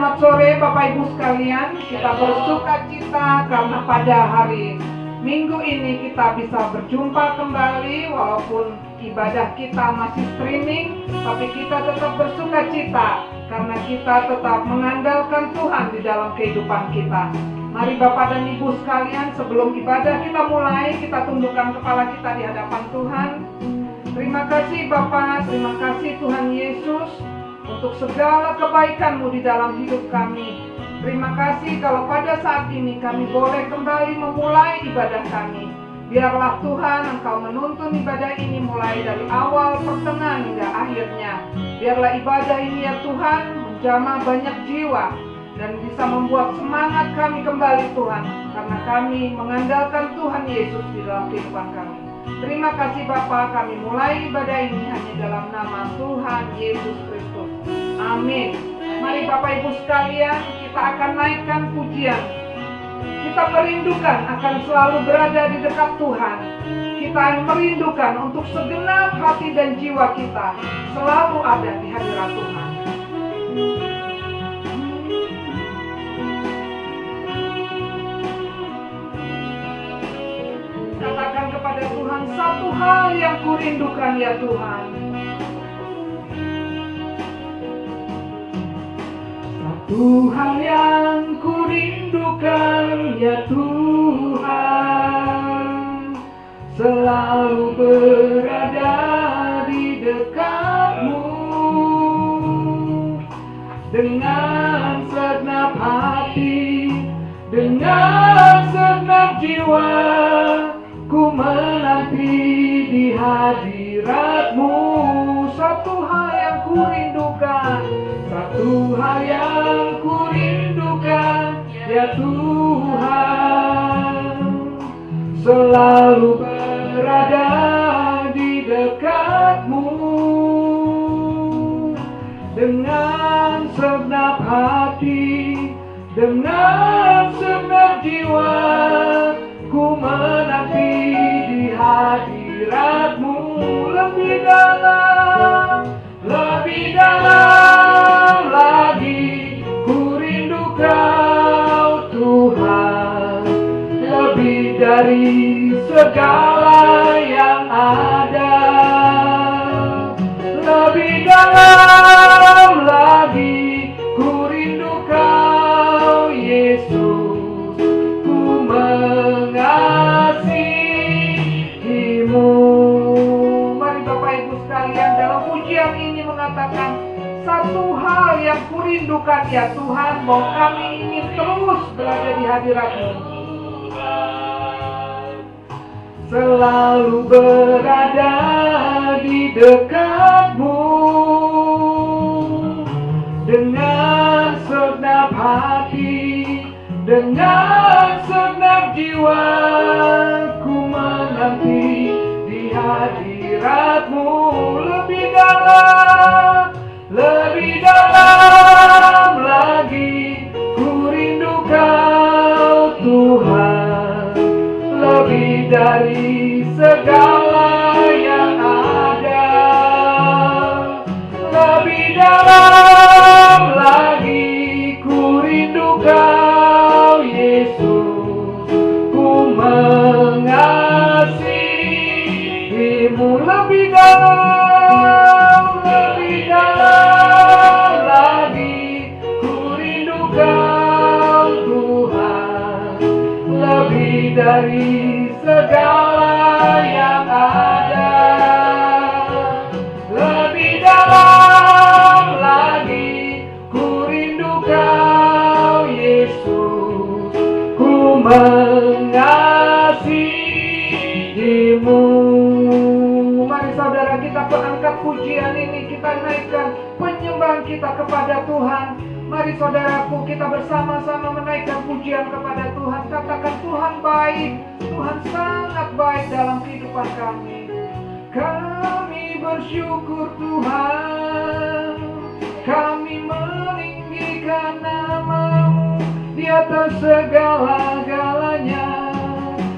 Selamat sore Bapak Ibu sekalian. Kita bersuka cita karena pada hari Minggu ini kita bisa berjumpa kembali. Walaupun ibadah kita masih streaming, tapi kita tetap bersuka cita karena kita tetap mengandalkan Tuhan di dalam kehidupan kita. Mari Bapak dan Ibu sekalian, sebelum ibadah kita mulai, kita tundukkan kepala kita di hadapan Tuhan. Terima kasih Bapak, terima kasih Tuhan Yesus untuk segala kebaikan-Mu di dalam hidup kami. Terima kasih kalau pada saat ini kami boleh kembali memulai ibadah kami. Biarlah Tuhan Engkau menuntun ibadah ini mulai dari awal, pertengahan hingga akhirnya. Biarlah ibadah ini ya Tuhan menjamah banyak jiwa dan bisa membuat semangat kami kembali Tuhan, karena kami mengandalkan Tuhan Yesus di dalam kehidupan kami. Terima kasih Bapa, kami mulai ibadah ini hanya dalam nama Tuhan Yesus Kristus. Amin. Mari Bapak Ibu sekalian, kita akan naikkan pujian. Kita merindukan akan selalu berada di dekat Tuhan. Kita merindukan untuk segenap hati dan jiwa kita selalu ada di hadirat Tuhan. Katakan kepada Tuhan, satu hal yang kurindukan ya Tuhan. Satu hal yang kurindukan ya Tuhan, selalu berada di dekat-Mu. Dengan segenap hati, dengan segenap jiwa, ku menanti di hadirat-Mu. Satu hal yang kurindukan, satu hal yang kurindukan ya Tuhan, selalu berada di dekat-Mu. Dengan segenap hati, dengan segenap jiwa, ku menanti di hadirat-Mu. Lebih dalam lagi, ku rindu Kau Tuhan, lebih dari segala yang ada. Lebih dalam lagi, ku rindu Kau Yesus, ku mengasihi-Mu. Mari Bapak Ibu sekalian, dalam pujian ini mengatakan, satu hal yang kurindukan ya Tuhan, bahwa kami ingin terus berada di hadirat-Mu. Selalu berada di dekat-Mu. Dengan segenap hati, dengan segenap jiwa, ku menanti di hadirat-Mu. Lebih dalam lagi, ku rindu Kau Tuhan, lebih dari segala yang ada. Lebih dalam lagi, ku rindu Kau Yesus, ku mengasihi-Mu. Lebih dalam lagi, ku rindu Kau Tuhan, lebih dari segala yang ada. Lebih dalam lagi, ku rindu Kau Yesus, ku mengasihi-Mu. Mari saudara, kita angkat pujian ini, kita naikkan penyembahan kita kepada Tuhan. Mari saudaraku, kita bersama-sama menaikkan pujian kepada Tuhan. Katakan, Tuhan baik, Tuhan sangat baik dalam kehidupan kami. Kami bersyukur Tuhan, kami meninggikan nama-Mu di atas segala-galanya.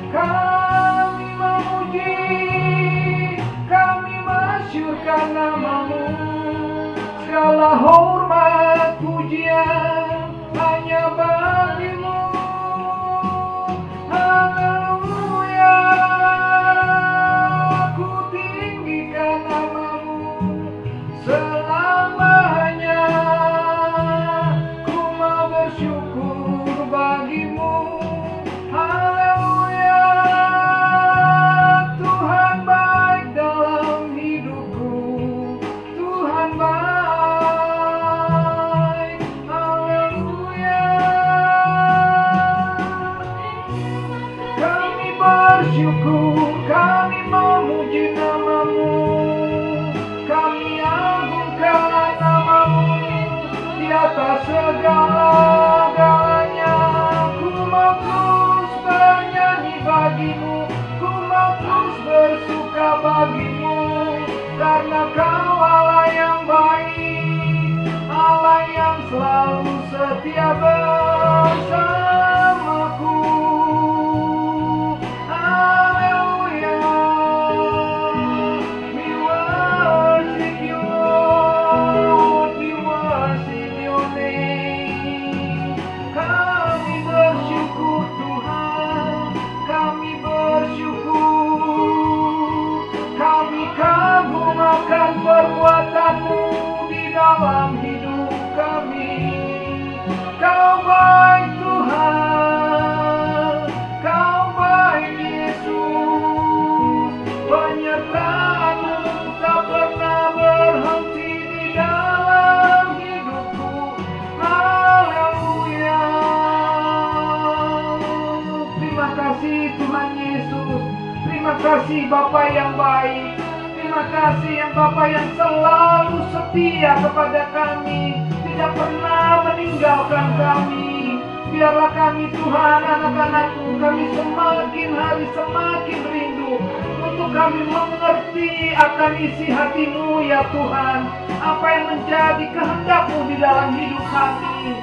Kami memuji, kami masyurkan nama-Mu. Segala hormat pujian setia bersamaku. Haleluya, we worship you Lord, we worship your name. Kami bersyukur Tuhan, kami bersyukur, kami kagum akan perbuatan-Mu di dalam hidup kami. Kau baik Tuhan, Kau baik Yesus, penyertaan-Mu tak pernah berhenti di dalam hidupku. Haleluya. Terima kasih Tuhan Yesus, terima kasih Bapa yang baik, terima kasih yang Bapa yang selalu setia kepada kami, tidak pernah meninggalkan kami. Biarlah kami Tuhan, anak-anak-Mu, kami semakin hari semakin rindu untuk kami mengerti akan isi hati-Mu ya Tuhan. Apa yang menjadi kehendak-Mu di dalam hidup kami.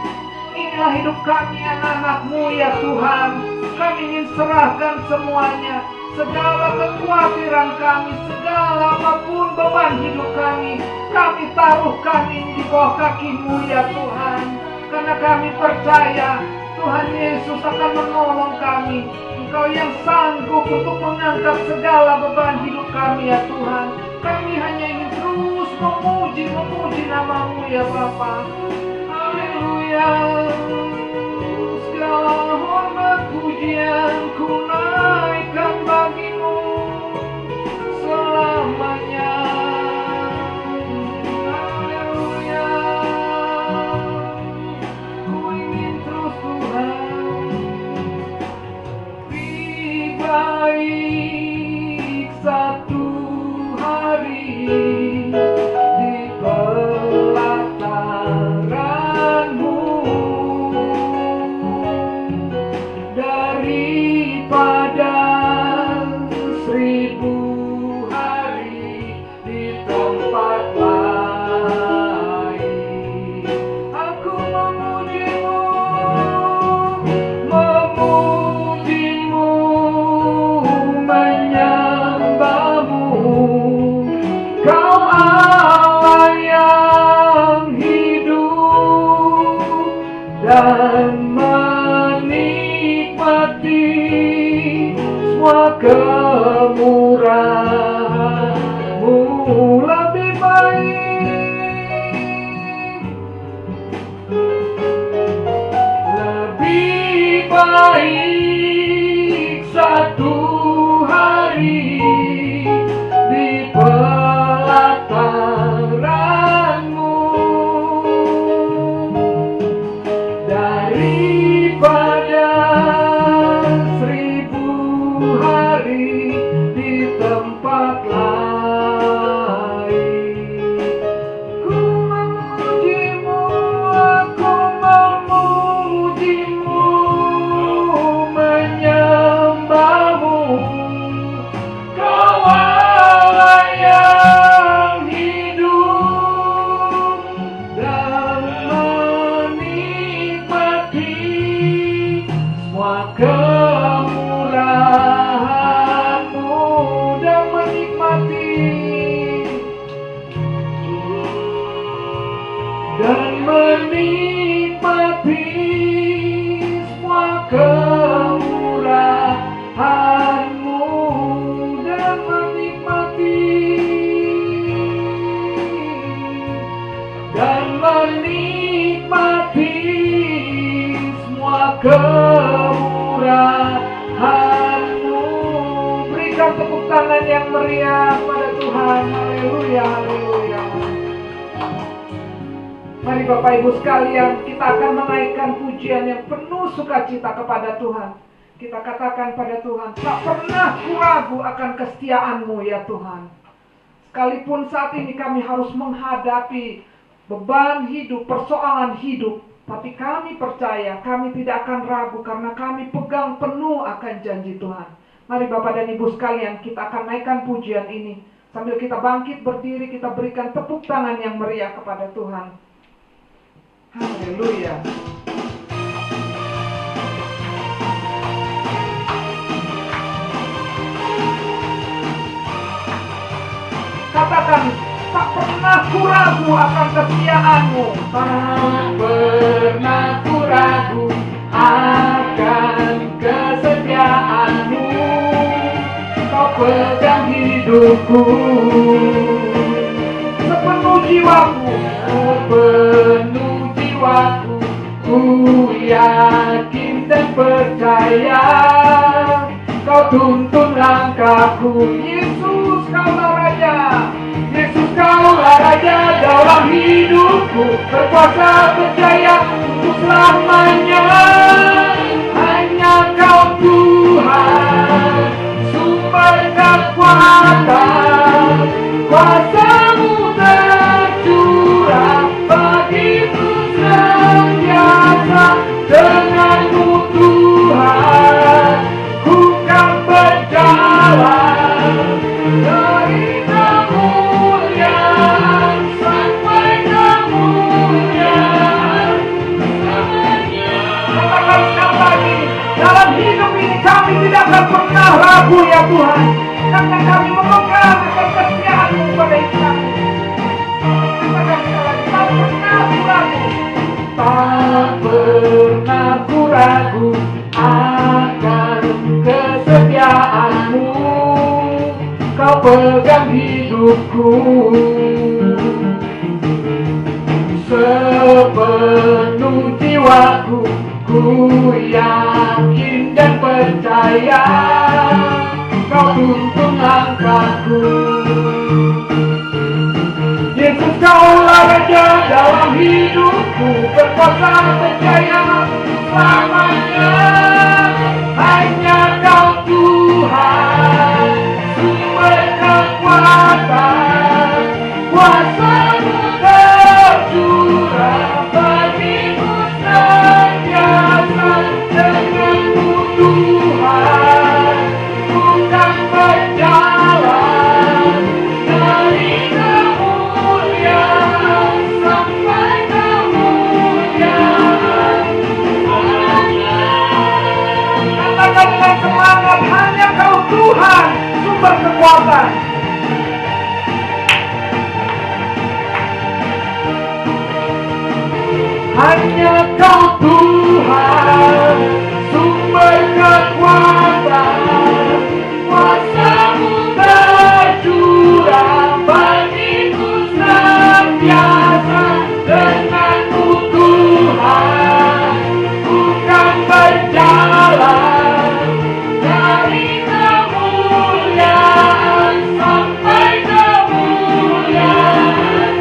Inilah hidup kami anak-anak-Mu ya Tuhan. Kami ingin serahkan semuanya, segala kekhawatiran kami, segala apapun beban hidup kami taruhkan ini di bawah kaki-Mu ya Tuhan. Karena kami percaya Tuhan Yesus akan menolong kami. Engkau yang sanggup untuk mengangkat segala beban hidup kami ya Tuhan. Kami hanya ingin terus memuji nama-Mu ya Bapa. Haleluya. Segala hormat pujian ku naikkan bagi-Mu selamanya. Haleluya. Ku ingin terus Tuhan lebih baik satu hari di pelataran-Mu daripada 1000 hari di tempat lain. Aku memuji-Mu, menyembah-Mu. Kau Allah yang hidup dan menikmati semua kemurahan-Mu. Lebih baik satu hari di pelataran-Mu daripada 1000 hari di tempat lain. Ku memuji-Mu, aku memuji-Mu, menyembah-Mu. Kau Allah yang hidup dan menikmati semua kemurahan-Mu, dan menikmati semua kemurahan-Mu, dan menikmati semua kemurahan-Mu. Berikan tepuk tangan yang meriah pada Tuhan. Haleluya, haleluya. Mari Bapak Ibu sekalian, kita akan menaikkan pujian yang penuh sukacita kepada Tuhan. Kita katakan pada Tuhan, tak pernah ragu akan kesetiaan-Mu ya Tuhan. Sekalipun saat ini kami harus menghadapi beban hidup, persoalan hidup, tapi kami percaya, kami tidak akan ragu karena kami pegang penuh akan janji Tuhan. Mari Bapak dan Ibu sekalian, kita akan naikkan pujian ini. Sambil kita bangkit berdiri, kita berikan tepuk tangan yang meriah kepada Tuhan. Haleluya. Katakan, tak pernah ku ragu akan kesetiaanmu. Tak pernah ku ragu akan kesetiaanmu. Kau pegang hidupku. Sepenuh jiwaku, Sepenuh jiwaku, ku yakin dan percaya. Kau tuntun langkahku. Yesus kaulah Raja. Yesus, kaulah Raja dalam hidupku, berkuasa berjaya untuk selamanya. Hanya Kau Tuhan, sumber kekuatan, kuasa-Mu tercurah bagiku senantiasa. Dengan-Mu Tuhan, ku kan berjalan dari kemuliaan sampai kemuliaan selamanya. Katakan sekali lagi, dalam hidup ini kami tidak akan pernah ragu ya Tuhan, karena kami memegang akan kesetiaan-Mu pada hidup kami. Katakan sekali lagi, tak pernah ku ragu. Tak pernah ku ragu akan kesetiaanmu. Kau pegang hidupku. Sepenuh jiwaku, ku yakin dan percaya. Kau tuntun langkahku. Yesus, kaulah Raja dalam hidupku, berkuasa berjaya selamanya. Hanya Kau Tuhan, sumber kekuatan, kuasa-Mu tercurah bagiku senantiasa. Dengan-Mu Tuhan, ku kan berjalan dari kemuliaan sampai kemuliaan selamanya. Katakan dengan semangat, hanya Kau Tuhan, sumber kekuatan. Hanya Kau Tuhan, sumber kekuatan, kuasa-Mu tercurah bagiku senantiasa. Dengan-Mu Tuhan, ku kan berjalan dari kemuliaan sampai kemuliaan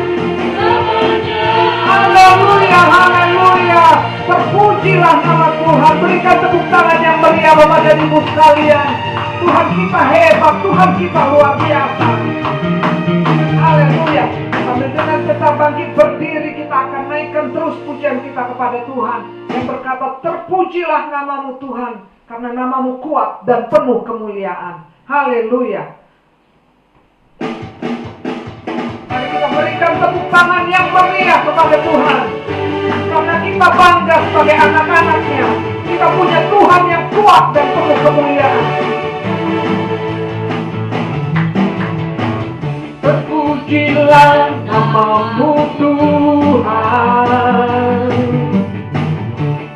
selamanya. Haleluya, haleluya. Terpujilah nama Tuhan. Berikan tepuk tangan yang meriah Bapak dan Ibu sekalian. Tuhan kita hebat, Tuhan kita luar biasa. Haleluya. Sambil dengan tetap bangkit berdiri, kita akan naikkan terus pujian kita kepada Tuhan yang berkata, terpujilah namamu Tuhan, karena namamu kuat dan penuh kemuliaan. Haleluya. Mari kita berikan tepuk tangan yang meriah kepada Tuhan, karena kita bangga sebagai anak-anaknya. Kita punya Tuhan yang kuat dan penuh kemuliaan. Terpujilah namamu Tuhan,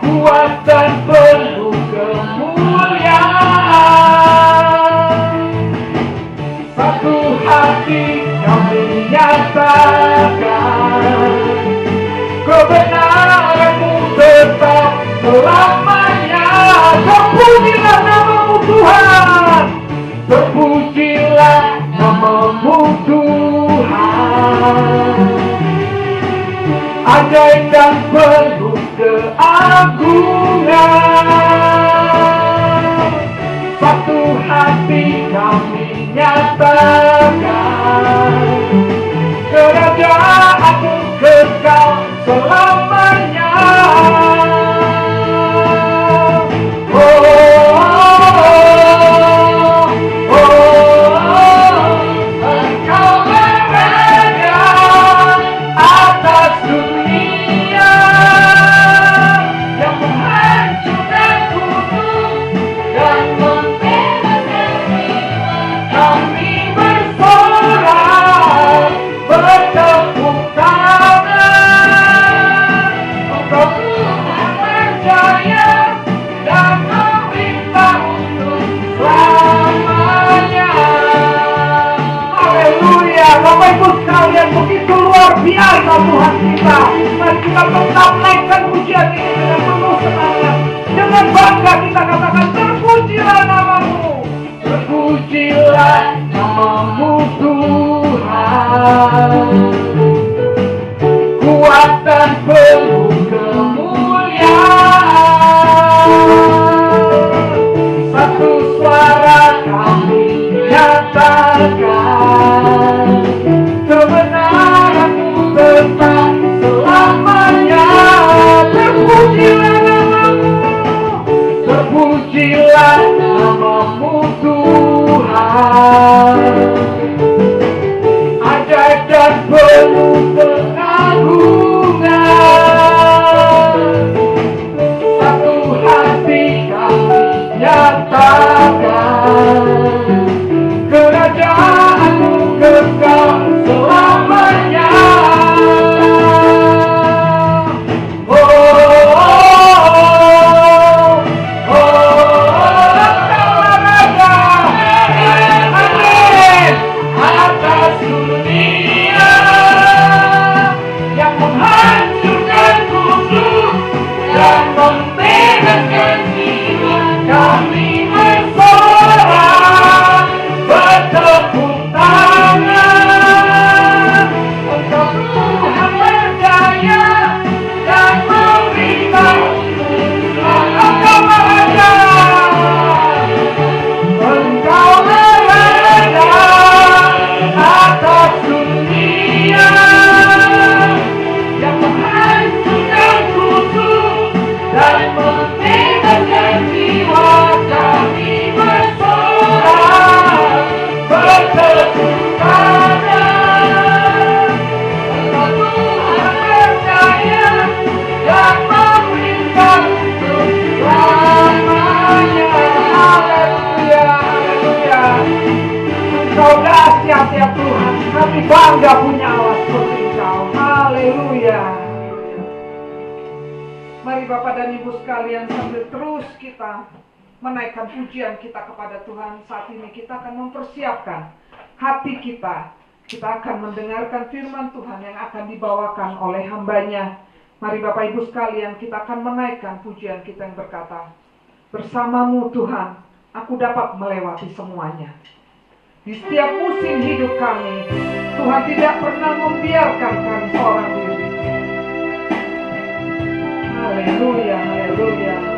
kuat dan penuh kemuliaan. Satu hati kami nyatakan, kebenaran-Mu tetap selamanya. Terpujilah namamu Tuhan, terpujilah namamu Tuhan. Ajaib dan penuh keagungan. Satu hati kami nyatakan, kerajaan-Mu kekal selamanya. Engkaulah Raja atas dunia yang menghancurkan luar biasa Tuhan kita. Mari kita tetap naikkan pujian ini dengan penuh semangat. Dengan bangga kita katakan, terpujilah namamu. Terpujilah namamu Tuhan, kuat dan penuh kemuliaan. Satu suara kami nyatakan, kebenaran-Mu tetap selamanya. Terpujilah namamu, terpujilah namamu Tuhan, ajaib dan penuh pengagungan. Satu hati kami nyatakan, kerajaan-Mu kekal selamanya. Atas dunia yang menghancurkan kudus dan membebaskan jiwa, kami bersorak bertepuk tangan. Engkau Tuhan berdaya dan memberikan Tuhan. Engkau Raja, Engkau Raja atas dunia yang menghancurkan kudus dan membebaskan jiwa, kami bersorak bertepuk tangan. Engkau Tuhan berdaya dan memberikan selamanya. Haleluya, haleluya. Engkau dahsyat ya Tuhan, kami bangga punya Allah seperti Engkau. Haleluya. Mari Bapak dan Ibu sekalian, sambil terus kita menaikkan pujian kita kepada Tuhan, saat ini kita akan mempersiapkan hati kita. Kita akan mendengarkan firman Tuhan yang akan dibawakan oleh hambanya. Mari Bapak Ibu sekalian, kita akan menaikkan pujian kita yang berkata, bersamamu Tuhan, aku dapat melewati semuanya. Di setiap musim hidup kami, Tuhan tidak pernah membiarkan kami seorang diri. Haleluya, haleluya.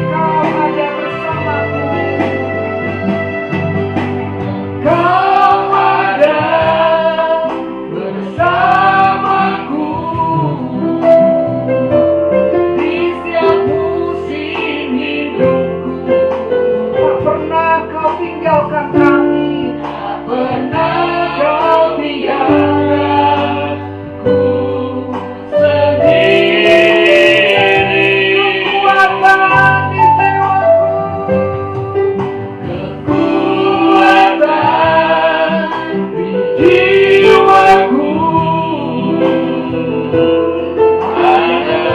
Kau ada bersamaku. Kau ada bersamaku di setiap musim hidupku. Tak pernah kau tinggalkan kami, tak pernah kau tinggalkan ku sendiri. Kekuatan di jiwaku, kekuatan di jiwaku, ada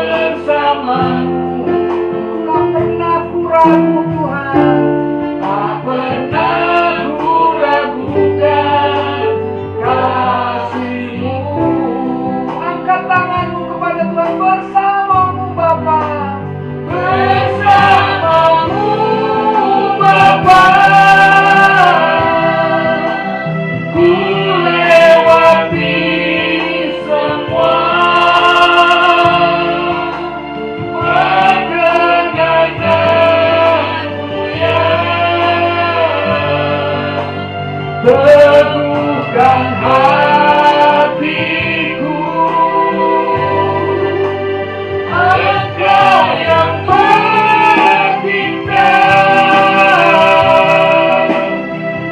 bersamamu. Tak pernah ku ragu Tuhan, tak pernah ku ragukan kasih-Mu. Angkat tanganmu kepada Tuhan, bersamamu Bapa, bersamamu Bapa. Ku lewati semua perkenanan-Mu ya. Teguhkan hatiku, Engkau yang bertindak,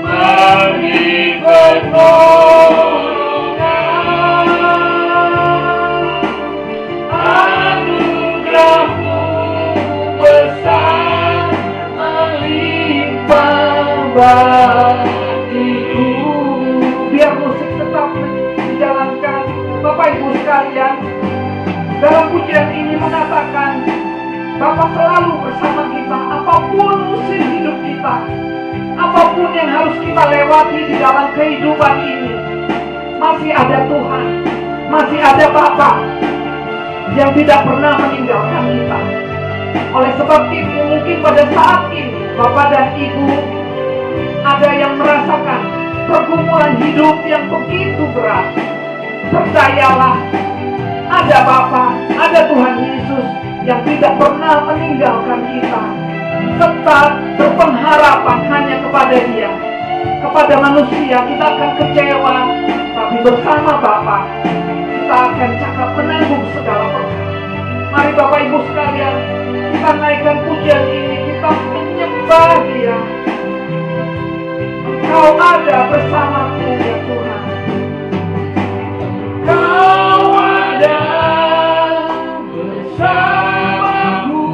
beri pertolongan. Anugerah-Mu besar melimpah bagiku. Biar musik tetap dijalankan. Ibu sekalian, dalam pujian ini mengatakan Bapa selalu bersama kita, apapun musim hidup kita, apapun yang harus kita lewati di dalam kehidupan ini, masih ada Tuhan, masih ada Bapa yang tidak pernah meninggalkan kita. Oleh sebab itu, mungkin pada saat ini Bapak dan Ibu ada yang merasakan pergumulan hidup yang begitu berat. Percayalah, ada Bapa, ada Tuhan Yesus yang tidak pernah meninggalkan kita. Tetap berpengharapan hanya kepada Dia. Kepada manusia kita akan kecewa, tapi bersama Bapa kita akan cakap menanggung segala perkara. Mari Bapak Ibu sekalian, kita naikkan pujian ini, kita menyembah Dia. Kau ada bersamaku ya Tuhan. Kau ada bersamaku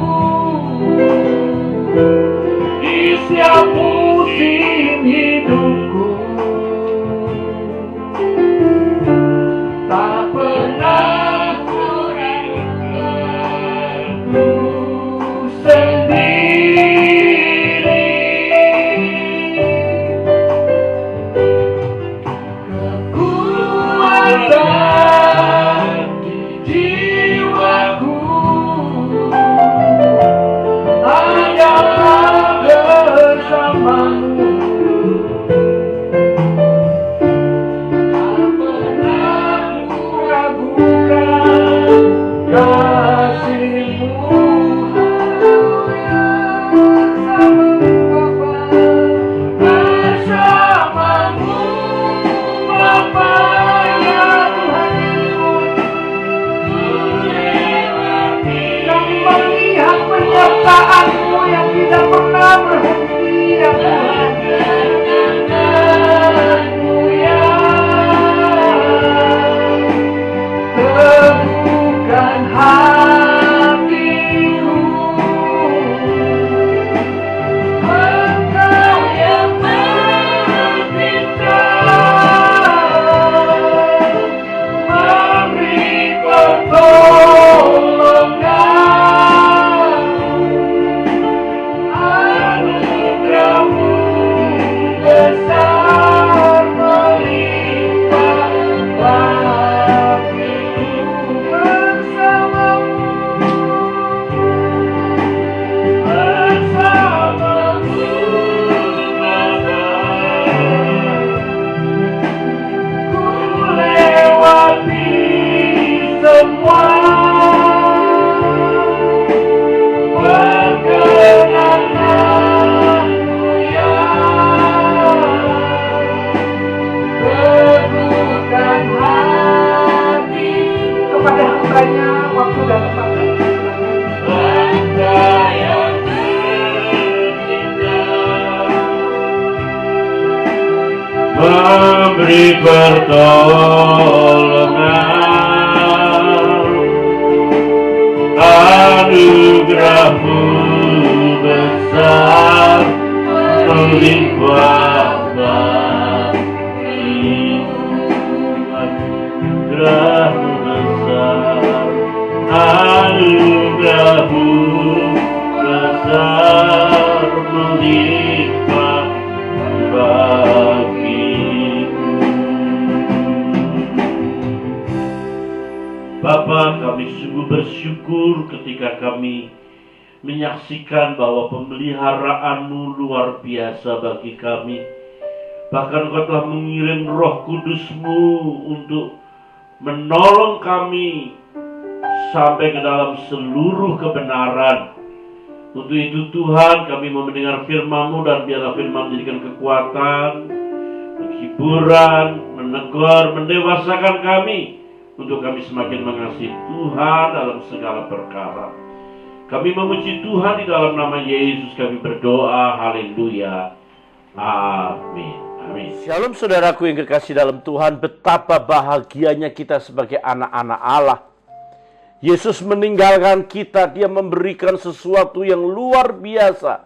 di setiap musim hidupku. Tak pernah ku rindu sendiri. Kekuatan di jiwaku hanyalah bersamamu. Tak pernah ku ragukan kasih-Mu. Bersamamu Bapa ya Tuhan Yesus. Kami melihat penyertaan-Mu yang tidak pernah berhenti ya Tuhan. Denganmu ya teguhkan hatiku. Engkau yang bertindak memberi pertolongan. Anugerah-Mu besar melimpah bagiku. Bersamamu Bapa, ku lewati semua. Perkenanmu ya teguhkan hati. Kepada hambanya waktu dan tempat dan Engkau yang bertindak memberi pertolongan. Anugerah-Mu besar melimpah bagiku. Anugerah-Mu besar, anugerah-Mu besar melimpah bagiku. Bapa, kami sungguh bersyukur ketika kami menyaksikan bahwa pemeliharaan-Mu luar biasa bagi kami. Bahkan Engkau telah mengirim Roh Kudus-Mu untuk menolong kami sampai ke dalam seluruh kebenaran. Untuk itu Tuhan, kami mau mendengar firman-Mu, dan biarlah firman menjadikan kekuatan, penghiburan, menegur, mendewasakan kami, untuk kami semakin mengasihi Tuhan dalam segala perkara. Kami memuji Tuhan di dalam nama Yesus kami berdoa. Haleluya. Amin. Amin. Shalom saudaraku yang kekasih dalam Tuhan. Betapa bahagianya kita sebagai anak-anak Allah. Yesus meninggalkan kita. Dia memberikan sesuatu yang luar biasa.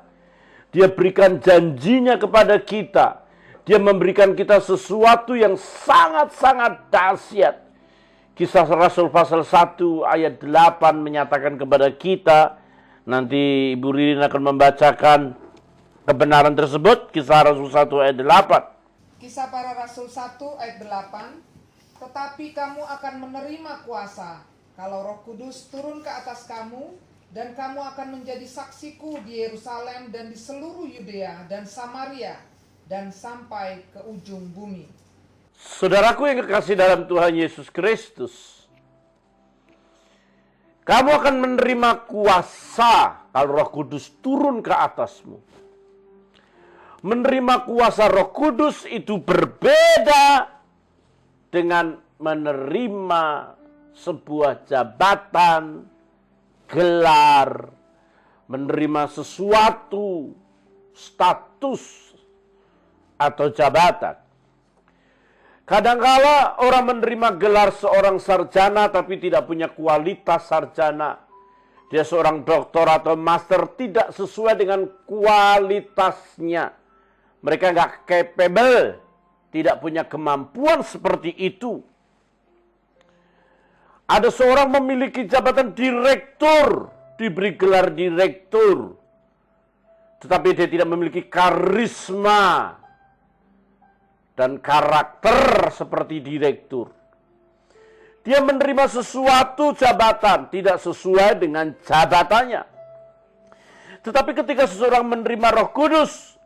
Dia berikan janjinya kepada kita. Dia memberikan kita sesuatu yang sangat-sangat dahsyat. Kisah Rasul pasal 1 ayat 8 menyatakan kepada kita, nanti Ibu Ririn akan membacakan kebenaran tersebut. Kisah Rasul 1 ayat 8. Kisah Para Rasul 1 ayat 8. Tetapi kamu akan menerima kuasa kalau Roh Kudus turun ke atas kamu, dan kamu akan menjadi saksiku di Yerusalem dan di seluruh Yudea dan Samaria dan sampai ke ujung bumi. Saudaraku yang kekasih dalam Tuhan Yesus Kristus, kamu akan menerima kuasa kalau Roh Kudus turun ke atasmu. Menerima kuasa Roh Kudus itu berbeda dengan menerima sebuah jabatan, gelar, menerima sesuatu, status, atau jabatan. Kadangkala orang menerima gelar seorang sarjana tapi tidak punya kualitas sarjana. Dia seorang doktor atau master tidak sesuai dengan kualitasnya. Mereka nggak capable, tidak punya kemampuan seperti itu. Ada seorang memiliki jabatan direktur, diberi gelar direktur. Tetapi dia tidak memiliki karisma dan karakter seperti direktur. Dia menerima sesuatu jabatan tidak sesuai dengan jabatannya. Tetapi ketika seseorang menerima Roh Kudus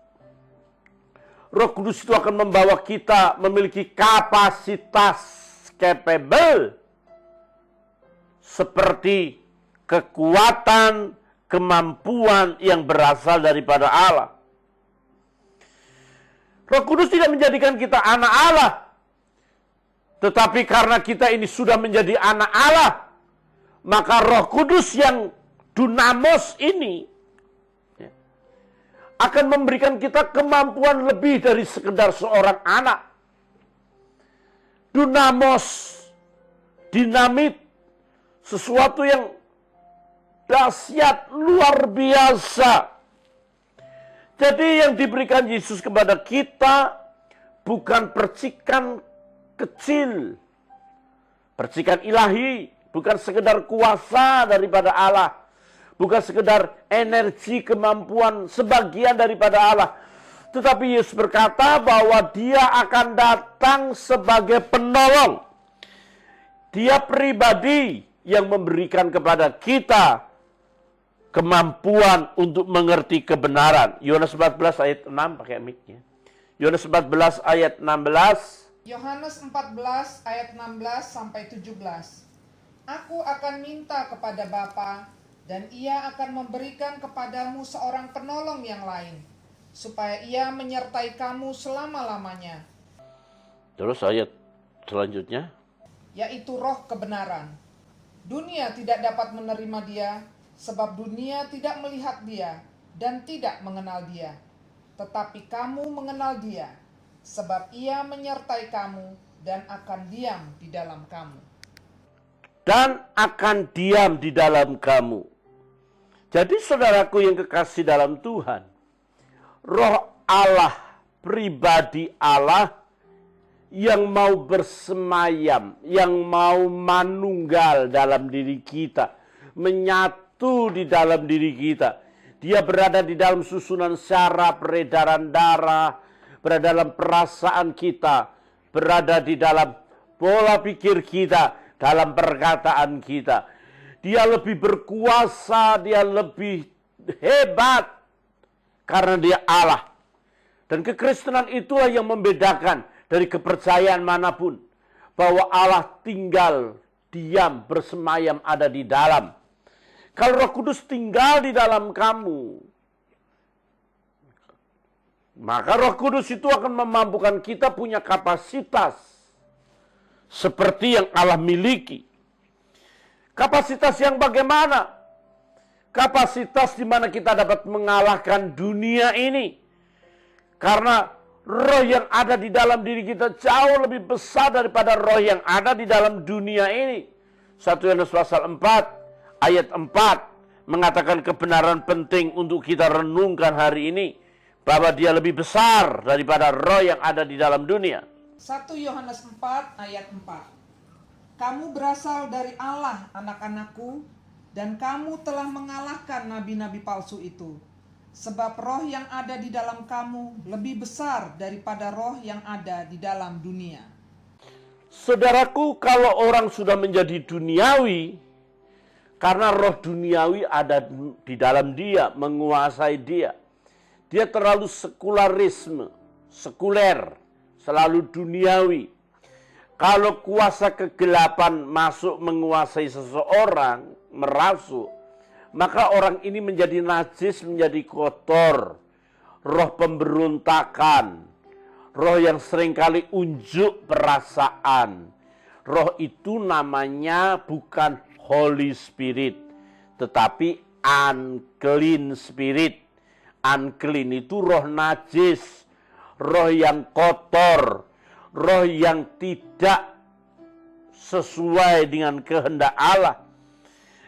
itu akan membawa kita memiliki kapasitas capable seperti kekuatan, kemampuan yang berasal daripada Allah. Roh Kudus tidak menjadikan kita anak Allah. Tetapi karena kita ini sudah menjadi anak Allah, maka Roh Kudus yang dunamos ini akan memberikan kita kemampuan lebih dari sekedar seorang anak. Dunamos, dinamit, sesuatu yang dahsyat, luar biasa. Jadi yang diberikan Yesus kepada kita bukan percikan kecil, percikan ilahi, bukan sekedar kuasa daripada Allah, bukan sekedar energi, kemampuan sebagian daripada Allah. Tetapi Yesus berkata bahwa dia akan datang sebagai penolong. Dia pribadi yang memberikan kepada kita kemampuan untuk mengerti kebenaran. Yohanes 14 ayat 6 pakai mic-nya. Yohanes 14 ayat 16. Yohanes 14 ayat 16 sampai 17. Aku akan minta kepada Bapa, dan Ia akan memberikan kepadamu seorang penolong yang lain, supaya Ia menyertai kamu selama-lamanya. Terus ayat selanjutnya, yaitu Roh kebenaran. Dunia tidak dapat menerima Dia, sebab dunia tidak melihat Dia dan tidak mengenal Dia. Tetapi kamu mengenal Dia, sebab Ia menyertai kamu dan akan diam di dalam kamu. Dan akan diam di dalam kamu. Jadi saudaraku yang kekasih dalam Tuhan, Roh Allah, pribadi Allah yang mau bersemayam, yang mau manunggal dalam diri kita, menyatu di dalam diri kita. Dia berada di dalam susunan syaraf, peredaran darah, berada dalam perasaan kita, berada di dalam pola pikir kita, dalam perkataan kita. Dia lebih berkuasa, dia lebih hebat karena dia Allah. Dan kekristenan itulah yang membedakan dari kepercayaan manapun, bahwa Allah tinggal, diam, bersemayam ada di dalam. Kalau Roh Kudus tinggal di dalam kamu, maka Roh Kudus itu akan memampukan kita punya kapasitas seperti yang Allah miliki. Kapasitas yang bagaimana? Kapasitas di mana kita dapat mengalahkan dunia ini. Karena roh yang ada di dalam diri kita jauh lebih besar daripada roh yang ada di dalam dunia ini. 1 Yohanes pasal 4 ayat 4 mengatakan kebenaran penting untuk kita renungkan hari ini, bahwa dia lebih besar daripada roh yang ada di dalam dunia. 1 Yohanes 4 ayat 4. Kamu berasal dari Allah, anak-anakku, dan kamu telah mengalahkan nabi-nabi palsu itu. Sebab roh yang ada di dalam kamu lebih besar daripada roh yang ada di dalam dunia. Saudaraku, kalau orang sudah menjadi duniawi, karena roh duniawi ada di dalam dia, menguasai dia. Dia terlalu sekuler, selalu duniawi. Kalau kuasa kegelapan masuk menguasai seseorang, merasuk, maka orang ini menjadi najis, menjadi kotor. Roh pemberontakan, roh yang seringkali unjuk perasaan. Roh itu namanya bukan Holy Spirit, tetapi unclean spirit. Unclean itu roh najis, roh yang kotor, roh yang tidak sesuai dengan kehendak Allah.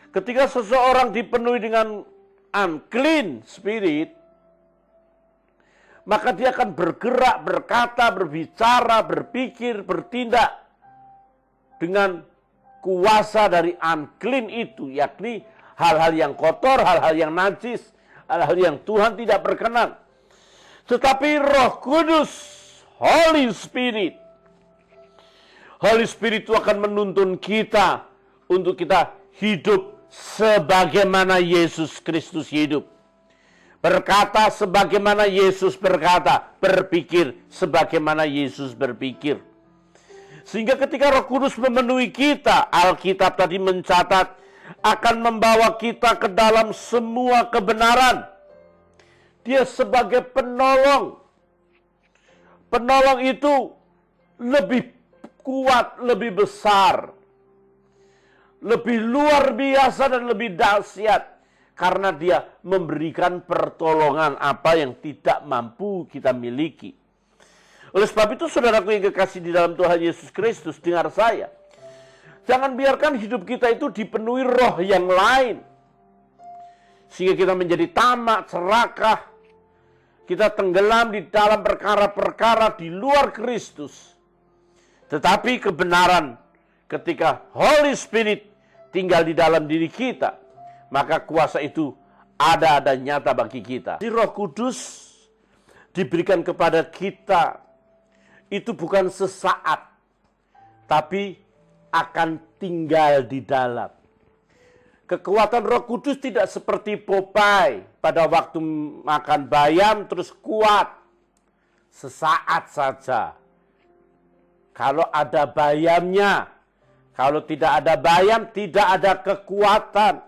Ketika seseorang dipenuhi dengan unclean spirit, maka dia akan bergerak, berkata, berbicara, berpikir, bertindak dengan kuasa dari unclean itu, yakni hal-hal yang kotor, hal-hal yang najis, hal-hal yang Tuhan tidak berkenan. Tetapi Roh Kudus, Holy Spirit itu akan menuntun kita untuk kita hidup sebagaimana Yesus Kristus hidup. Berkata sebagaimana Yesus berkata, berpikir sebagaimana Yesus berpikir. Sehingga ketika Roh Kudus memenuhi kita, Alkitab tadi mencatat, akan membawa kita ke dalam semua kebenaran. Dia sebagai penolong. Penolong itu lebih kuat, lebih besar, lebih luar biasa dan lebih dahsyat. Karena dia memberikan pertolongan apa yang tidak mampu kita miliki. Oleh sebab itu, saudaraku yang kekasih di dalam Tuhan Yesus Kristus, dengar saya. Jangan biarkan hidup kita itu dipenuhi roh yang lain. Sehingga kita menjadi tamak, serakah. Kita tenggelam di dalam perkara-perkara di luar Kristus. Tetapi kebenaran ketika Holy Spirit tinggal di dalam diri kita, maka kuasa itu ada dan nyata bagi kita. Si Roh Kudus diberikan kepada kita itu bukan sesaat, tapi akan tinggal di dalam. Kekuatan Roh Kudus tidak seperti Popeye pada waktu makan bayam terus kuat. Sesaat saja. Kalau ada bayamnya, kalau tidak ada bayam tidak ada kekuatan.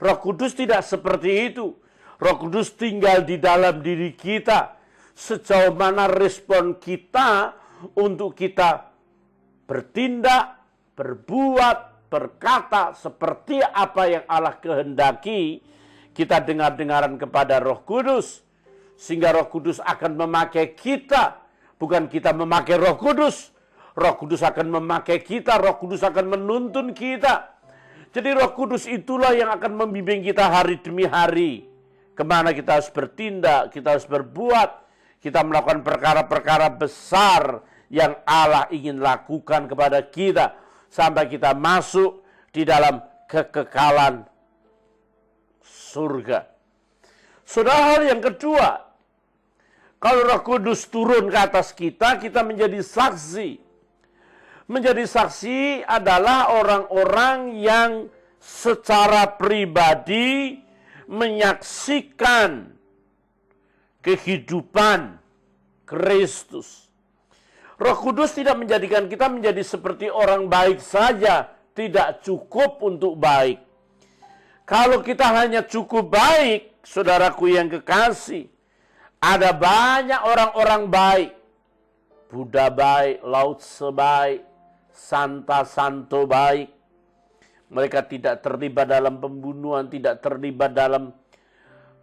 Roh Kudus tidak seperti itu. Roh Kudus tinggal di dalam diri kita. Sejauh mana respon kita untuk kita bertindak, berbuat, berkata seperti apa yang Allah kehendaki, kita dengar-dengaran kepada Roh Kudus. Sehingga Roh Kudus akan memakai kita. Bukan kita memakai Roh Kudus. Roh Kudus akan memakai kita. Roh Kudus akan menuntun kita. Jadi Roh Kudus itulah yang akan membimbing kita hari demi hari. Kemana kita harus bertindak, kita harus berbuat. Kita melakukan perkara-perkara besar yang Allah ingin lakukan kepada kita. Sampai kita masuk di dalam kekekalan surga. Saudara, hal yang kedua, kalau Roh Kudus turun ke atas kita, kita menjadi saksi. Menjadi saksi adalah orang-orang yang secara pribadi menyaksikan kehidupan Kristus. Roh Kudus tidak menjadikan kita menjadi seperti orang baik saja, tidak cukup untuk baik. Kalau kita hanya cukup baik, saudaraku yang kekasih, ada banyak orang-orang baik. Buddha baik, Lao Tse baik, Santa Santo baik. Mereka tidak terlibat dalam pembunuhan, tidak terlibat dalam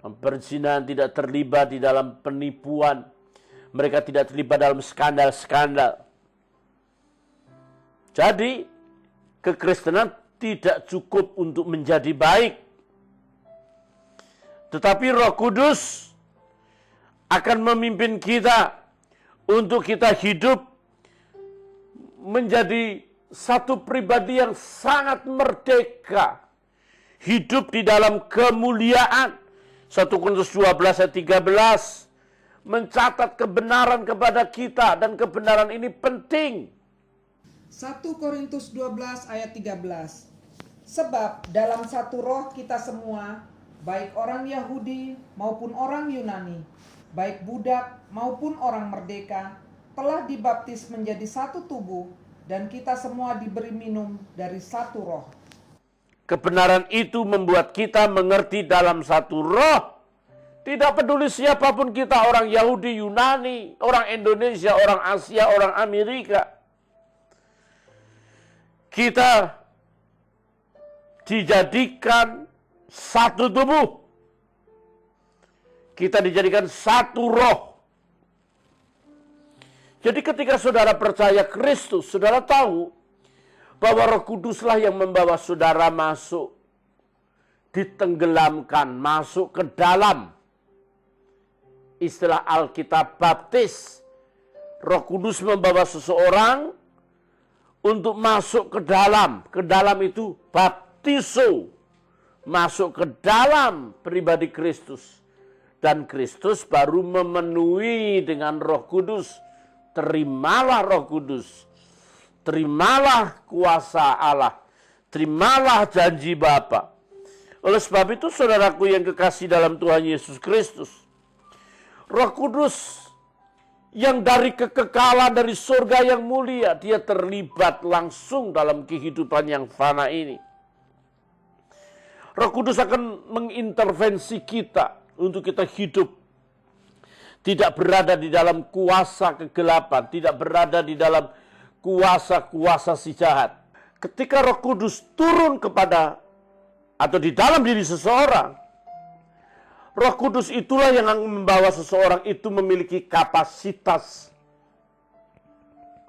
perzinahan, tidak terlibat di dalam penipuan. Mereka tidak terlibat dalam skandal-skandal. Jadi, kekristenan tidak cukup untuk menjadi baik. Tetapi Roh Kudus akan memimpin kita untuk kita hidup menjadi satu pribadi yang sangat merdeka, hidup di dalam kemuliaan. 1 Korintus 12 ayat 13 mencatat kebenaran kepada kita, dan kebenaran ini penting. 1 Korintus 12 ayat 13. Sebab dalam satu roh kita semua, baik orang Yahudi maupun orang Yunani, baik budak maupun orang merdeka, telah dibaptis menjadi satu tubuh, dan kita semua diberi minum dari satu roh. Kebenaran itu membuat kita mengerti dalam satu roh. Tidak peduli siapapun kita, orang Yahudi, Yunani, orang Indonesia, orang Asia, orang Amerika. Kita dijadikan satu tubuh. Kita dijadikan satu roh. Jadi ketika saudara percaya Kristus, saudara tahu bahwa Roh Kuduslah yang membawa saudara masuk, ditenggelamkan, masuk ke dalam. Istilah Alkitab baptis. Roh Kudus membawa seseorang untuk masuk ke dalam. Ke dalam itu baptiso. Masuk ke dalam pribadi Kristus. Dan Kristus baru memenuhi dengan Roh Kudus. Terimalah Roh Kudus. Terimalah kuasa Allah. Terimalah janji Bapa. Oleh sebab itu saudaraku yang kekasih dalam Tuhan Yesus Kristus, Roh Kudus yang dari kekekalan dari surga yang mulia, dia terlibat langsung dalam kehidupan yang fana ini. Roh Kudus akan mengintervensi kita untuk kita hidup tidak berada di dalam kuasa kegelapan, tidak berada di dalam kuasa-kuasa si jahat. Ketika Roh Kudus turun kepada atau di dalam diri seseorang, Roh Kudus itulah yang membawa seseorang itu memiliki kapasitas,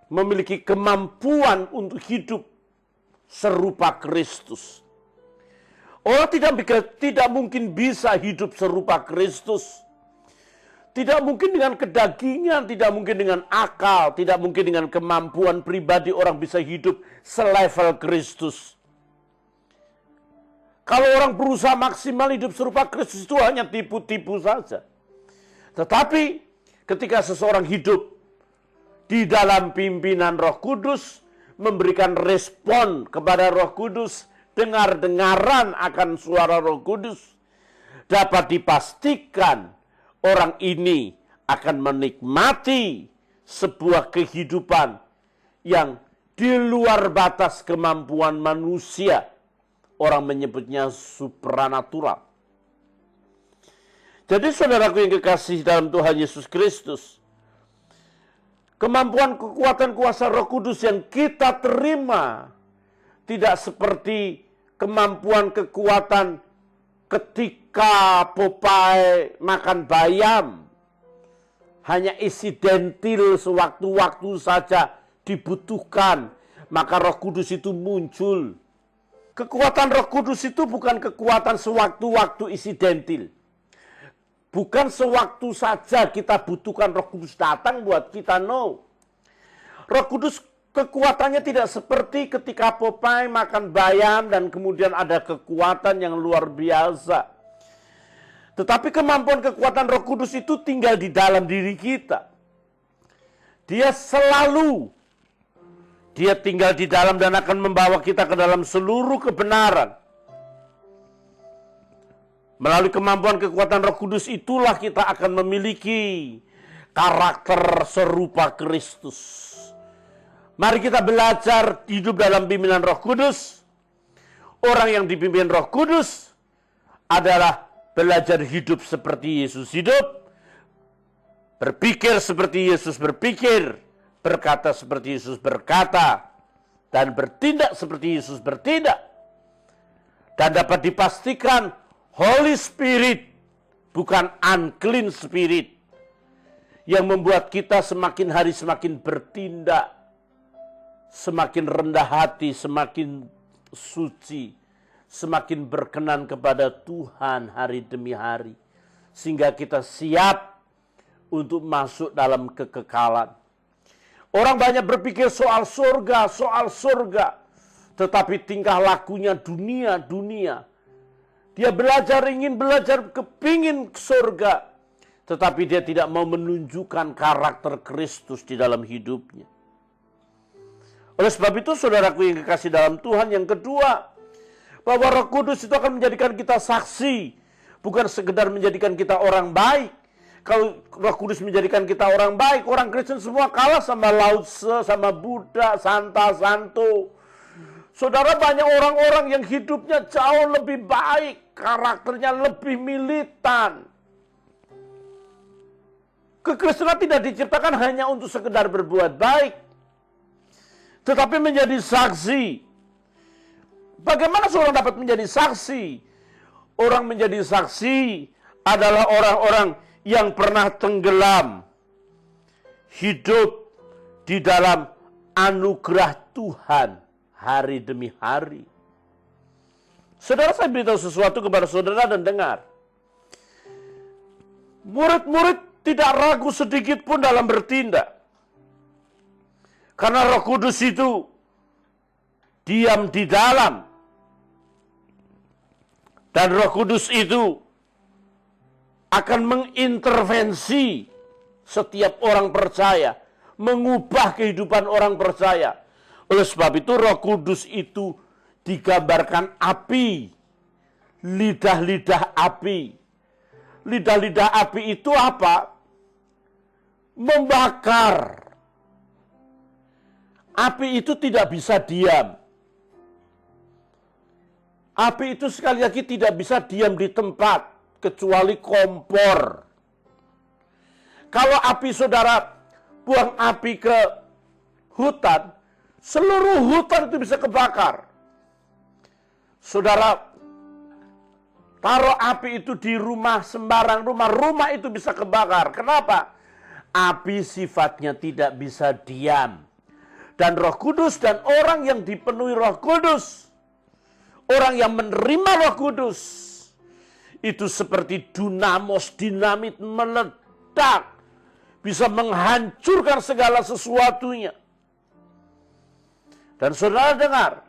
memiliki kemampuan untuk hidup serupa Kristus. Orang tidak mungkin bisa hidup serupa Kristus. Tidak mungkin dengan kedagingan, tidak mungkin dengan akal, tidak mungkin dengan kemampuan pribadi orang bisa hidup selevel Kristus. Kalau orang berusaha maksimal hidup serupa Kristus itu hanya tipu-tipu saja. Tetapi ketika seseorang hidup di dalam pimpinan Roh Kudus, memberikan respon kepada Roh Kudus, dengar-dengaran akan suara Roh Kudus, dapat dipastikan orang ini akan menikmati sebuah kehidupan yang di luar batas kemampuan manusia. Orang menyebutnya supranatural. Jadi saudaraku yang kekasih dalam Tuhan Yesus Kristus, kemampuan kekuatan kuasa Roh Kudus yang kita terima tidak seperti kemampuan kekuatan ketika Popeye makan bayam. Hanya insidentil sewaktu-waktu saja dibutuhkan, maka Roh Kudus itu muncul. Kekuatan Roh Kudus itu bukan kekuatan sewaktu-waktu insidentil. Bukan sewaktu saja kita butuhkan Roh Kudus datang buat kita, no. Roh Kudus kekuatannya tidak seperti ketika Popeye makan bayam dan kemudian ada kekuatan yang luar biasa. Tetapi kemampuan kekuatan Roh Kudus itu tinggal di dalam diri kita. Dia tinggal di dalam dan akan membawa kita ke dalam seluruh kebenaran. Melalui kemampuan kekuatan Roh Kudus itulah kita akan memiliki karakter serupa Kristus. Mari kita belajar hidup dalam pimpinan Roh Kudus. Orang yang dipimpin Roh Kudus adalah belajar hidup seperti Yesus hidup, berpikir seperti Yesus berpikir, berkata seperti Yesus berkata, dan bertindak seperti Yesus bertindak. Dan dapat dipastikan Holy Spirit bukan unclean spirit yang membuat kita semakin hari semakin bertindak, semakin rendah hati, semakin suci, semakin berkenan kepada Tuhan hari demi hari, sehingga kita siap untuk masuk dalam kekekalan. Orang banyak berpikir soal surga. Tetapi tingkah lakunya dunia. Dia ingin belajar, kepingin surga. Tetapi dia tidak mau menunjukkan karakter Kristus di dalam hidupnya. Oleh sebab itu, saudaraku yang kekasih dalam Tuhan, yang kedua, bahwa Roh Kudus itu akan menjadikan kita saksi. Bukan sekedar menjadikan kita orang baik. Kalau Roh Kudus menjadikan kita orang baik, orang Kristen semua kalah sama Lao Tse, sama Buddha, Santo. Saudara, banyak orang-orang yang hidupnya jauh lebih baik, karakternya lebih militan. Kekristenan tidak diciptakan hanya untuk sekedar berbuat baik, tetapi menjadi saksi. Bagaimana seorang dapat menjadi saksi? Orang menjadi saksi adalah orang-orang yang pernah tenggelam, hidup di dalam anugerah Tuhan hari demi hari. Saudara, saya beritahu sesuatu kepada saudara dan dengar. Murid-murid tidak ragu sedikit pun dalam bertindak. Karena Roh Kudus itu diam di dalam. Dan Roh Kudus itu akan mengintervensi setiap orang percaya, mengubah kehidupan orang percaya. Oleh sebab itu Roh Kudus itu digambarkan api, lidah-lidah api. Lidah-lidah api itu apa? Membakar. Api itu tidak bisa diam. Api itu sekali lagi tidak bisa diam di tempat, kecuali kompor. Kalau api, saudara, buang api ke hutan, seluruh hutan itu bisa kebakar. Saudara, taruh api itu di rumah, sembarang rumah itu bisa kebakar. Kenapa? Api sifatnya tidak bisa diam. Dan Roh Kudus dan orang yang dipenuhi Roh Kudus, orang yang menerima Roh Kudus, itu seperti dinamit meledak, bisa menghancurkan segala sesuatunya. Dan saudara dengar,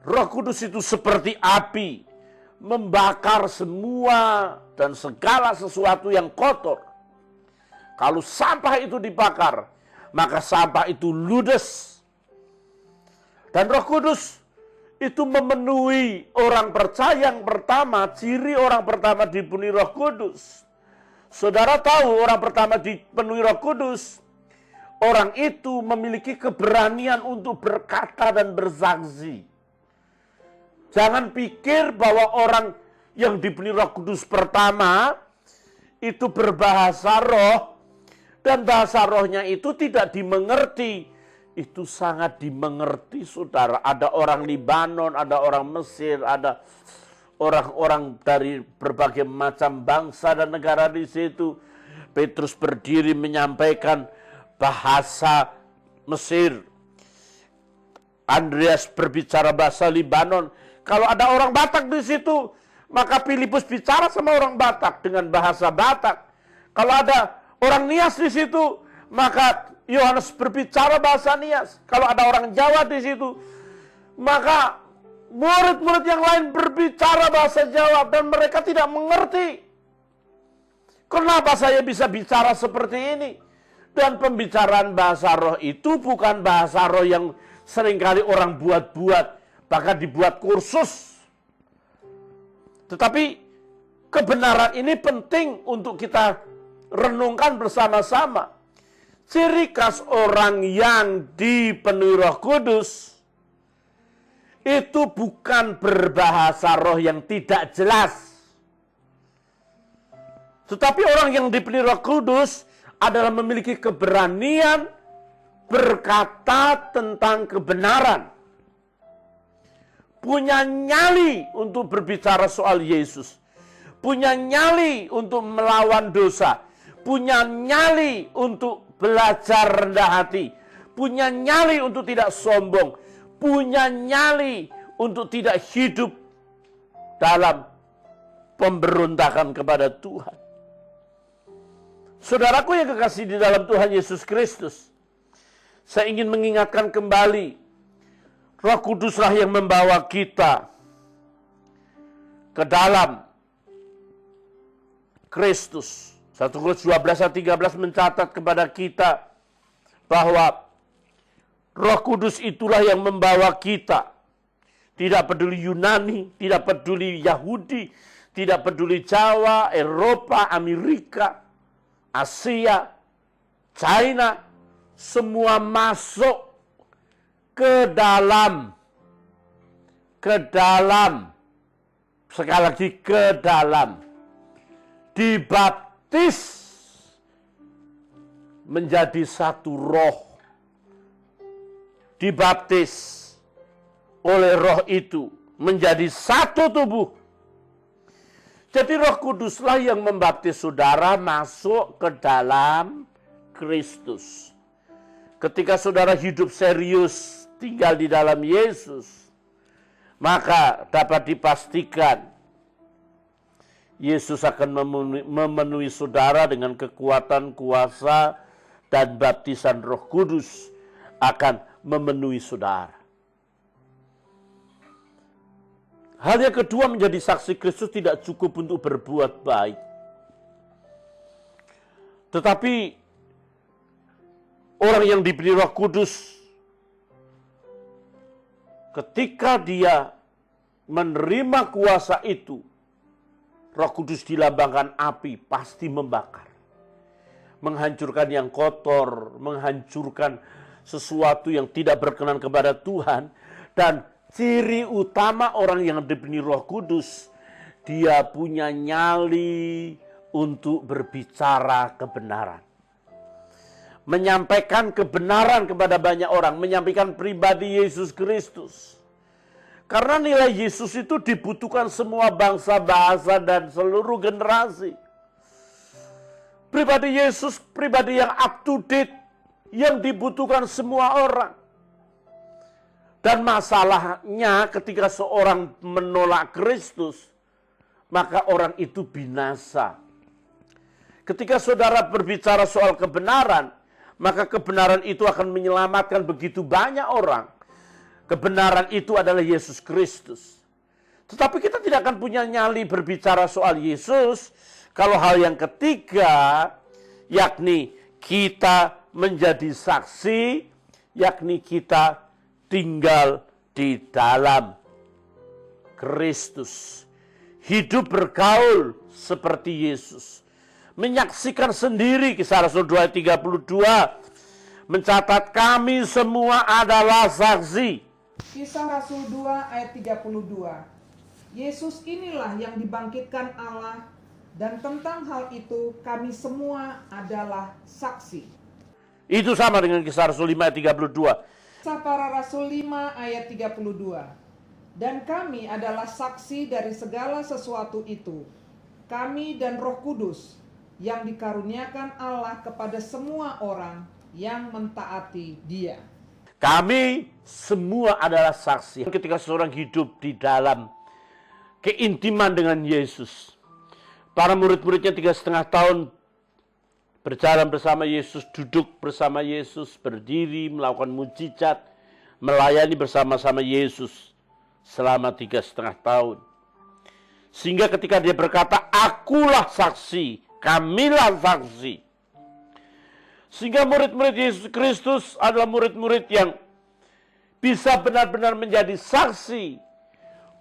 Roh Kudus itu seperti api, membakar semua dan segala sesuatu yang kotor. Kalau sampah itu dibakar, maka sampah itu ludes. Dan Roh Kudus itu memenuhi orang percaya yang pertama. Ciri orang pertama dipenuhi Roh Kudus. Saudara tahu orang pertama dipenuhi Roh Kudus, orang itu memiliki keberanian untuk berkata dan bersaksi. Jangan pikir bahwa orang yang dipenuhi Roh Kudus pertama itu berbahasa roh, dan bahasa rohnya itu tidak dimengerti. Itu sangat dimengerti, saudara. Ada orang Libanon, ada orang Mesir, ada orang-orang dari berbagai macam bangsa dan negara di situ. Petrus berdiri menyampaikan bahasa Mesir. Andreas berbicara bahasa Libanon. Kalau ada orang Batak di situ, maka Filipus bicara sama orang Batak dengan bahasa Batak. Kalau ada orang Nias di situ, maka Yohanes berbicara bahasa Nias. Kalau ada orang Jawa di situ, maka murid-murid yang lain berbicara bahasa Jawa dan mereka tidak mengerti. Kenapa saya bisa bicara seperti ini? Dan pembicaraan bahasa roh itu bukan bahasa roh yang seringkali orang buat-buat, bahkan dibuat kursus. Tetapi kebenaran ini penting untuk kita renungkan bersama-sama. Ciri khas orang yang dipenuhi Roh Kudus itu bukan berbahasa roh yang tidak jelas. Tetapi orang yang dipenuhi Roh Kudus adalah memiliki keberanian berkata tentang kebenaran. Punya nyali untuk berbicara soal Yesus. Punya nyali untuk melawan dosa. Punya nyali untuk belajar rendah hati. Punya nyali untuk tidak sombong. Punya nyali untuk tidak hidup dalam pemberontakan kepada Tuhan. Saudaraku yang kekasih di dalam Tuhan Yesus Kristus, saya ingin mengingatkan kembali, Roh Kuduslah yang membawa kita ke dalam Kristus. 1 Korintus 12 ayat 13 mencatat kepada kita bahwa Roh Kudus itulah yang membawa kita. Tidak peduli Yunani, tidak peduli Yahudi, tidak peduli Jawa, Eropa, Amerika, Asia, China, semua masuk ke dalam, sekali lagi ke dalam, dibaptis menjadi satu roh, dibaptis oleh roh itu menjadi satu tubuh. Jadi Roh Kuduslah yang membaptis saudara masuk ke dalam Kristus. Ketika saudara hidup serius tinggal di dalam Yesus, maka dapat dipastikan Yesus akan memenuhi saudara dengan kekuatan, kuasa, dan baptisan Roh Kudus akan memenuhi saudara. Hal yang kedua, menjadi saksi Kristus tidak cukup untuk berbuat baik. Tetapi orang yang diberi Roh Kudus, ketika dia menerima kuasa itu, Roh Kudus dilambangkan api, pasti membakar. Menghancurkan yang kotor, menghancurkan sesuatu yang tidak berkenan kepada Tuhan. Dan ciri utama orang yang diberi Roh Kudus, dia punya nyali untuk berbicara kebenaran. Menyampaikan kebenaran kepada banyak orang, menyampaikan pribadi Yesus Kristus. Karena nilai Yesus itu dibutuhkan semua bangsa, bahasa, dan seluruh generasi. Pribadi Yesus, pribadi yang up to date, yang dibutuhkan semua orang. Dan masalahnya ketika seorang menolak Kristus, maka orang itu binasa. Ketika saudara berbicara soal kebenaran, maka kebenaran itu akan menyelamatkan begitu banyak orang. Kebenaran itu adalah Yesus Kristus. Tetapi kita tidak akan punya nyali berbicara soal Yesus kalau hal yang ketiga, yakni kita menjadi saksi, yakni kita tinggal di dalam Kristus. Hidup bergaul seperti Yesus. Menyaksikan sendiri, Kisah Rasul 2 ayat 32 mencatat kami semua adalah saksi. Kisah Rasul 2 ayat 32. Yesus inilah yang dibangkitkan Allah, dan tentang hal itu kami semua adalah saksi. Itu sama dengan Kisah Rasul 5 ayat 32. Kisah Para Rasul 5 ayat 32. Dan kami adalah saksi dari segala sesuatu itu, kami dan Roh Kudus, yang dikaruniakan Allah kepada semua orang yang mentaati Dia. Kami semua adalah saksi. Ketika seorang hidup di dalam keintiman dengan Yesus, para murid-muridnya 3,5 tahun berjalan bersama Yesus, duduk bersama Yesus, berdiri, melakukan mujizat, melayani bersama-sama Yesus selama 3,5 tahun. Sehingga ketika dia berkata, akulah saksi, kamilah saksi. Sehingga murid-murid Yesus Kristus adalah murid-murid yang bisa benar-benar menjadi saksi.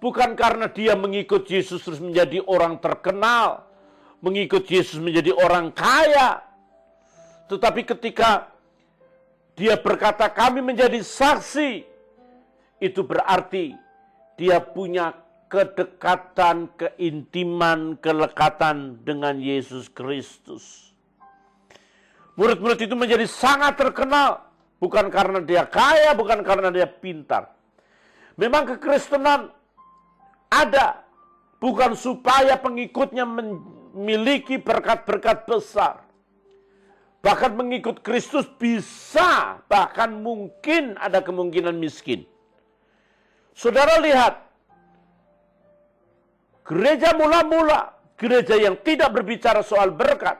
Bukan karena dia mengikut Yesus terus menjadi orang terkenal, mengikut Yesus menjadi orang kaya. Tetapi ketika dia berkata kami menjadi saksi, itu berarti dia punya kedekatan, keintiman, kelekatan dengan Yesus Kristus. Murid-murid itu menjadi sangat terkenal, bukan karena dia kaya, bukan karena dia pintar. Memang kekristenan ada, bukan supaya pengikutnya memiliki berkat-berkat besar. Bahkan mengikut Kristus bisa, bahkan mungkin ada kemungkinan miskin. Saudara lihat, gereja mula-mula, gereja yang tidak berbicara soal berkat,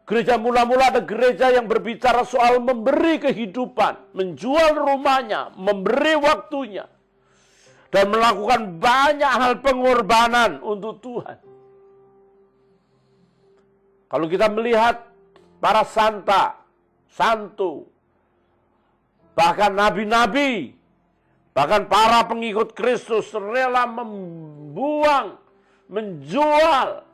Gereja mula-mula ada gereja yang berbicara soal memberi kehidupan, menjual rumahnya, memberi waktunya, dan melakukan banyak hal pengorbanan untuk Tuhan. Kalau kita melihat para santo, bahkan nabi-nabi, bahkan para pengikut Kristus rela membuang, menjual,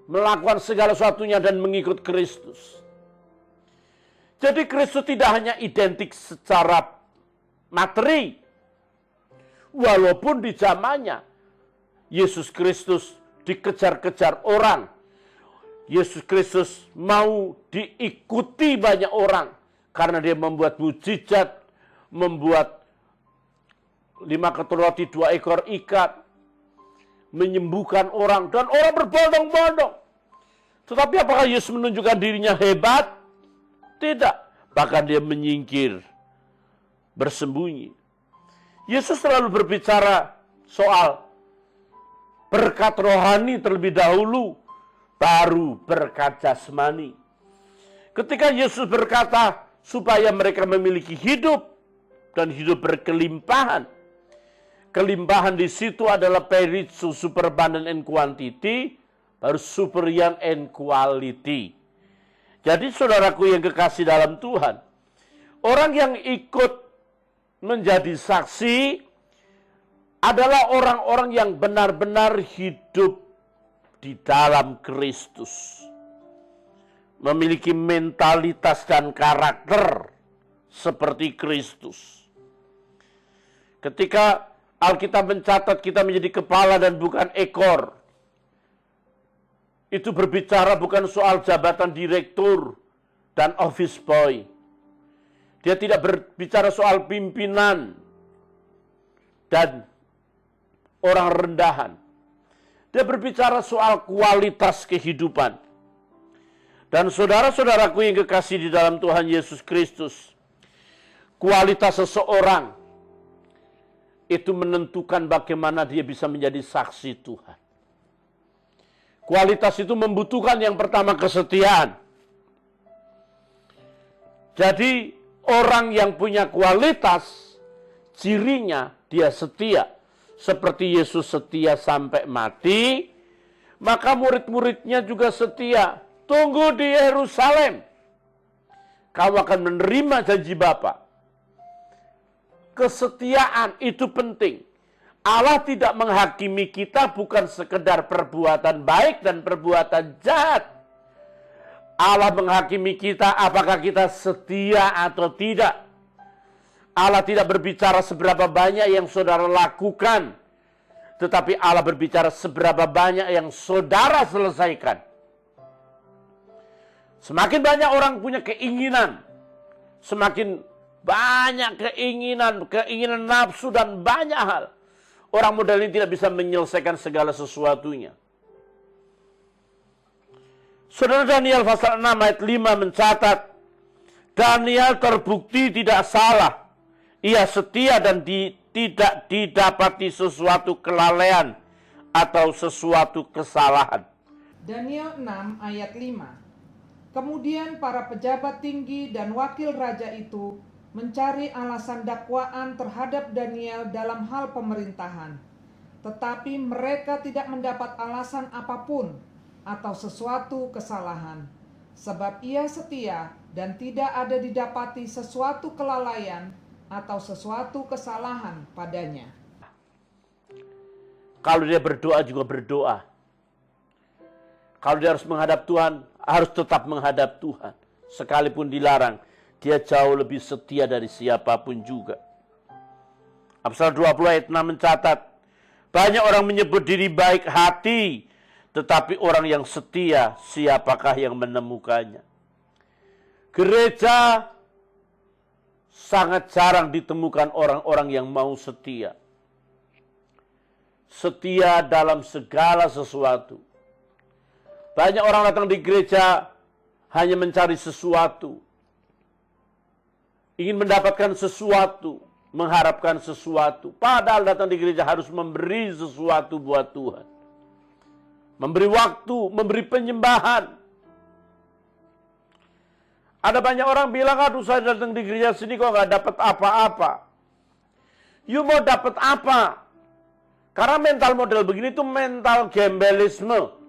melakukan segala sesuatunya dan mengikut Kristus. Jadi Kristus tidak hanya identik secara materi. Walaupun di zamannya Yesus Kristus dikejar-kejar orang. Yesus Kristus mau diikuti banyak orang karena dia membuat mujizat, membuat 5 ketul roti 2 ekor ikan, menyembuhkan orang, dan orang berbondong-bondong. Tetapi apakah Yesus menunjukkan dirinya hebat? Tidak. Bahkan dia menyingkir, bersembunyi. Yesus selalu berbicara soal berkat rohani terlebih dahulu, baru berkat jasmani. Ketika Yesus berkata supaya mereka memiliki hidup dan hidup berkelimpahan, kelimpahan di situ adalah peritsu, superabundant and quantity, baru superior and quality. Jadi saudaraku yang kekasih dalam Tuhan, orang yang ikut menjadi saksi adalah orang-orang yang benar-benar hidup di dalam Kristus. Memiliki mentalitas dan karakter seperti Kristus. Ketika Alkitab mencatat kita menjadi kepala dan bukan ekor. Itu berbicara bukan soal jabatan direktur dan office boy. Dia tidak berbicara soal pimpinan dan orang rendahan. Dia berbicara soal kualitas kehidupan. Dan saudara-saudaraku yang kekasih di dalam Tuhan Yesus Kristus, kualitas seseorang itu menentukan bagaimana dia bisa menjadi saksi Tuhan. Kualitas itu membutuhkan yang pertama kesetiaan. Jadi orang yang punya kualitas, cirinya dia setia. Seperti Yesus setia sampai mati, maka murid-muridnya juga setia. Tunggu di Yerusalem, kau akan menerima janji Bapa. Kesetiaan itu penting. Allah tidak menghakimi kita bukan sekedar perbuatan baik dan perbuatan jahat. Allah menghakimi kita apakah kita setia atau tidak. Allah tidak berbicara seberapa banyak yang saudara lakukan, tetapi Allah berbicara seberapa banyak yang saudara selesaikan. Semakin banyak orang punya keinginan, semakin banyak keinginan nafsu dan banyak hal. Orang model ini tidak bisa menyelesaikan segala sesuatunya. Saudara, Daniel pasal 6 ayat 5 mencatat, Daniel terbukti tidak salah. Ia setia dan tidak didapati sesuatu kelalaian atau sesuatu kesalahan. Daniel 6 ayat 5. Kemudian para pejabat tinggi dan wakil raja itu mencari alasan dakwaan terhadap Daniel dalam hal pemerintahan. Tetapi mereka tidak mendapat alasan apapun atau sesuatu kesalahan. Sebab ia setia dan tidak ada didapati sesuatu kelalaian atau sesuatu kesalahan padanya. Kalau dia berdoa juga berdoa. Kalau dia harus menghadap Tuhan, harus tetap menghadap Tuhan. Sekalipun dilarang, dia jauh lebih setia dari siapapun juga. Amsal 20 ayat 6 mencatat, banyak orang menyebut diri baik hati, tetapi orang yang setia, siapakah yang menemukannya? Gereja sangat jarang ditemukan orang-orang yang mau setia. Setia dalam segala sesuatu. Banyak orang datang di gereja hanya mencari sesuatu. Ingin mendapatkan sesuatu, mengharapkan sesuatu. Padahal datang di gereja harus memberi sesuatu buat Tuhan. Memberi waktu, memberi penyembahan. Ada banyak orang bilang, aduh saya datang di gereja sini kok nggak dapat apa-apa. You mau dapat apa? Karena mental model begini itu mental gembelisme.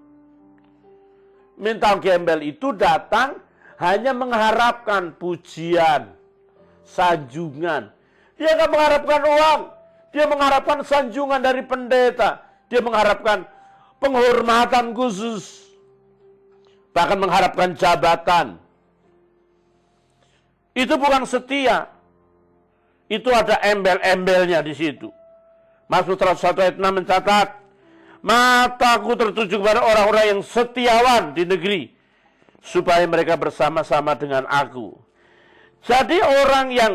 Mental gembel itu datang hanya mengharapkan pujian, sanjungan. Dia nggak mengharapkan uang. Dia mengharapkan sanjungan dari pendeta. Dia mengharapkan penghormatan khusus. Bahkan mengharapkan jabatan. Itu bukan setia. Itu ada embel-embelnya di situ. Mazmur 101 ayat 6 mencatat, mataku tertuju kepada orang-orang yang setiawan di negeri, supaya mereka bersama-sama dengan aku. Jadi orang yang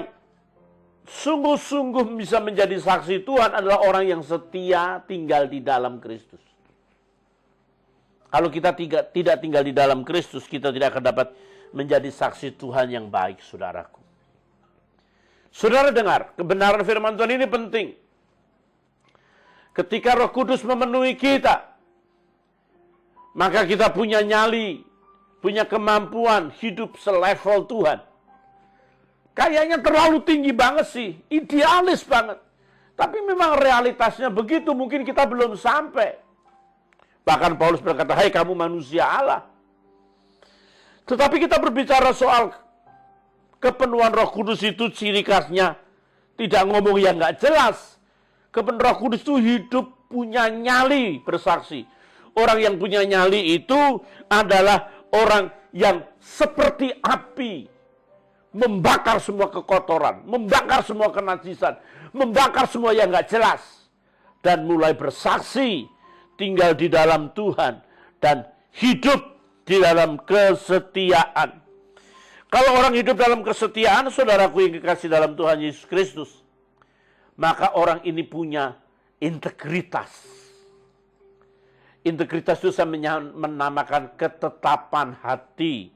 sungguh-sungguh bisa menjadi saksi Tuhan adalah orang yang setia tinggal di dalam Kristus. Kalau kita tidak tinggal di dalam Kristus, kita tidak akan dapat menjadi saksi Tuhan yang baik, saudaraku. Saudara dengar, kebenaran firman Tuhan ini penting. Ketika Roh Kudus memenuhi kita, maka kita punya nyali, punya kemampuan hidup selevel Tuhan. Kayaknya terlalu tinggi banget sih, idealis banget. Tapi memang realitasnya begitu, mungkin kita belum sampai. Bahkan Paulus berkata, hai kamu manusia Allah. Tetapi kita berbicara soal kepenuhan Roh Kudus itu ciri khasnya tidak ngomong yang nggak jelas. Kepenuhan Roh Kudus itu hidup punya nyali bersaksi. Orang yang punya nyali itu adalah orang yang seperti api. Membakar semua kekotoran, membakar semua kenajisan, membakar semua yang nggak jelas. Dan mulai bersaksi, tinggal di dalam Tuhan, dan hidup di dalam kesetiaan. Kalau orang hidup dalam kesetiaan, saudaraku yang kekasih dalam Tuhan Yesus Kristus, maka orang ini punya integritas. Integritas itu saya menamakan ketetapan hati.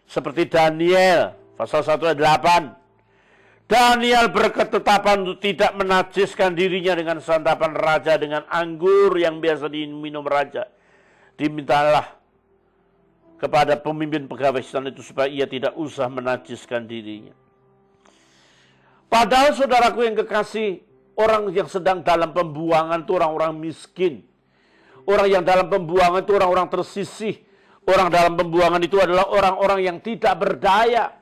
Seperti Daniel, pasal 1 ayat 8. Daniel berketetapan untuk tidak menajiskan dirinya dengan santapan raja, dengan anggur yang biasa diminum raja. Dimintalah kepada pemimpin pegawai istana itu supaya ia tidak usah menajiskan dirinya. Padahal saudaraku yang kekasih, orang yang sedang dalam pembuangan itu orang-orang miskin. Orang yang dalam pembuangan itu orang-orang tersisih. Orang dalam pembuangan itu adalah orang-orang yang tidak berdaya.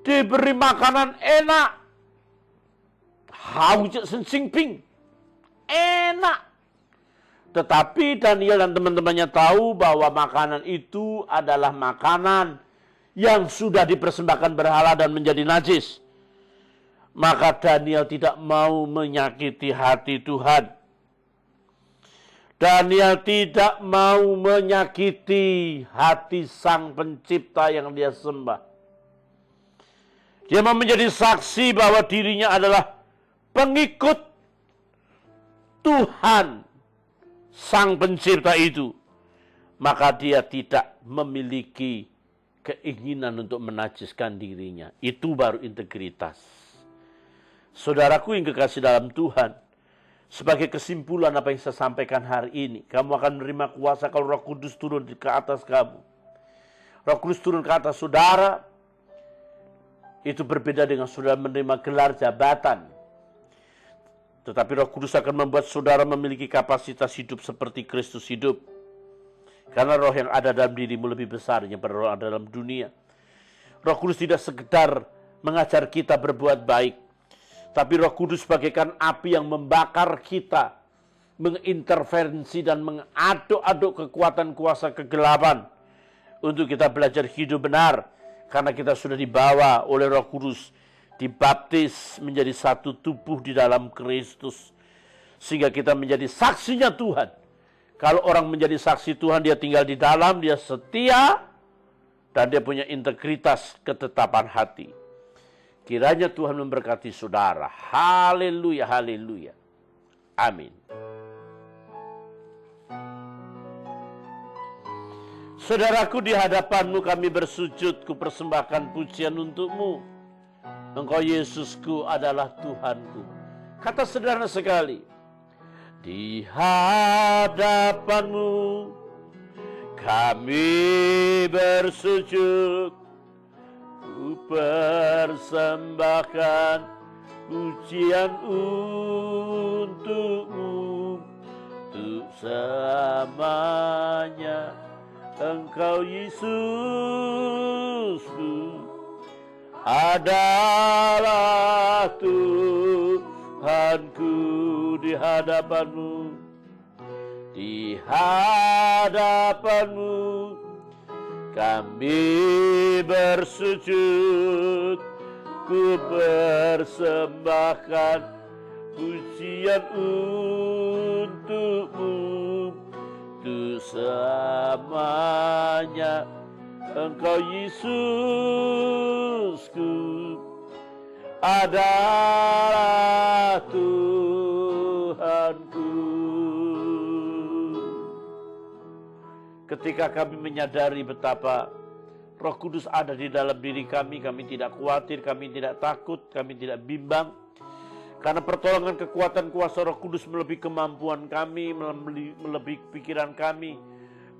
Diberi makanan enak. Haus sensingping. Enak. Tetapi Daniel dan teman-temannya tahu bahwa makanan itu adalah makanan yang sudah dipersembahkan berhala dan menjadi najis. Maka Daniel tidak mau menyakiti hati Tuhan. Daniel tidak mau menyakiti hati Sang Pencipta yang dia sembah. Dia mau menjadi saksi bahwa dirinya adalah pengikut Tuhan Sang Pencipta itu. Maka dia tidak memiliki keinginan untuk menajiskan dirinya. Itu baru integritas. Saudaraku yang kekasih dalam Tuhan, sebagai kesimpulan apa yang saya sampaikan hari ini, kamu akan menerima kuasa kalau Roh Kudus turun ke atas kamu. Roh Kudus turun ke atas saudara, itu berbeda dengan saudara menerima gelar jabatan. Tetapi Roh Kudus akan membuat saudara memiliki kapasitas hidup seperti Kristus hidup. Karena roh yang ada dalam dirimu lebih besar daripada roh yang ada dalam dunia. Roh Kudus tidak sekedar mengajar kita berbuat baik. Tapi Roh Kudus bagaikan api yang membakar kita. Mengintervensi dan mengaduk-aduk kekuatan kuasa kegelapan. Untuk kita belajar hidup benar. Karena kita sudah dibawa oleh Roh Kudus, dibaptis menjadi satu tubuh di dalam Kristus. Sehingga kita menjadi saksinya Tuhan. Kalau orang menjadi saksi Tuhan, dia tinggal di dalam, dia setia, dan dia punya integritas, ketetapan hati. Kiranya Tuhan memberkati saudara. Haleluya, haleluya. Amin. Saudaraku, di hadapanmu kami bersujud, ku persembahkan pujian untukmu. Engkau Yesusku adalah Tuhanku. Kata sederhana sekali. Di hadapanmu kami bersujud, ku persembahkan pujian untuk-Mu, untuk selamanya. Engkau Yesusku adalah Tuhanku. Di hadapan-Mu, di hadapan-Mu kami bersujud, ku persembahkan pujian untuk-Mu, untuk selamanya. Engkau Yesusku adalah Tuhanku. Ketika kami menyadari betapa Roh Kudus ada di dalam diri kami, kami tidak khawatir, kami tidak takut, kami tidak bimbang. Karena pertolongan kekuatan kuasa Roh Kudus melebihi kemampuan kami, melebihi pikiran kami,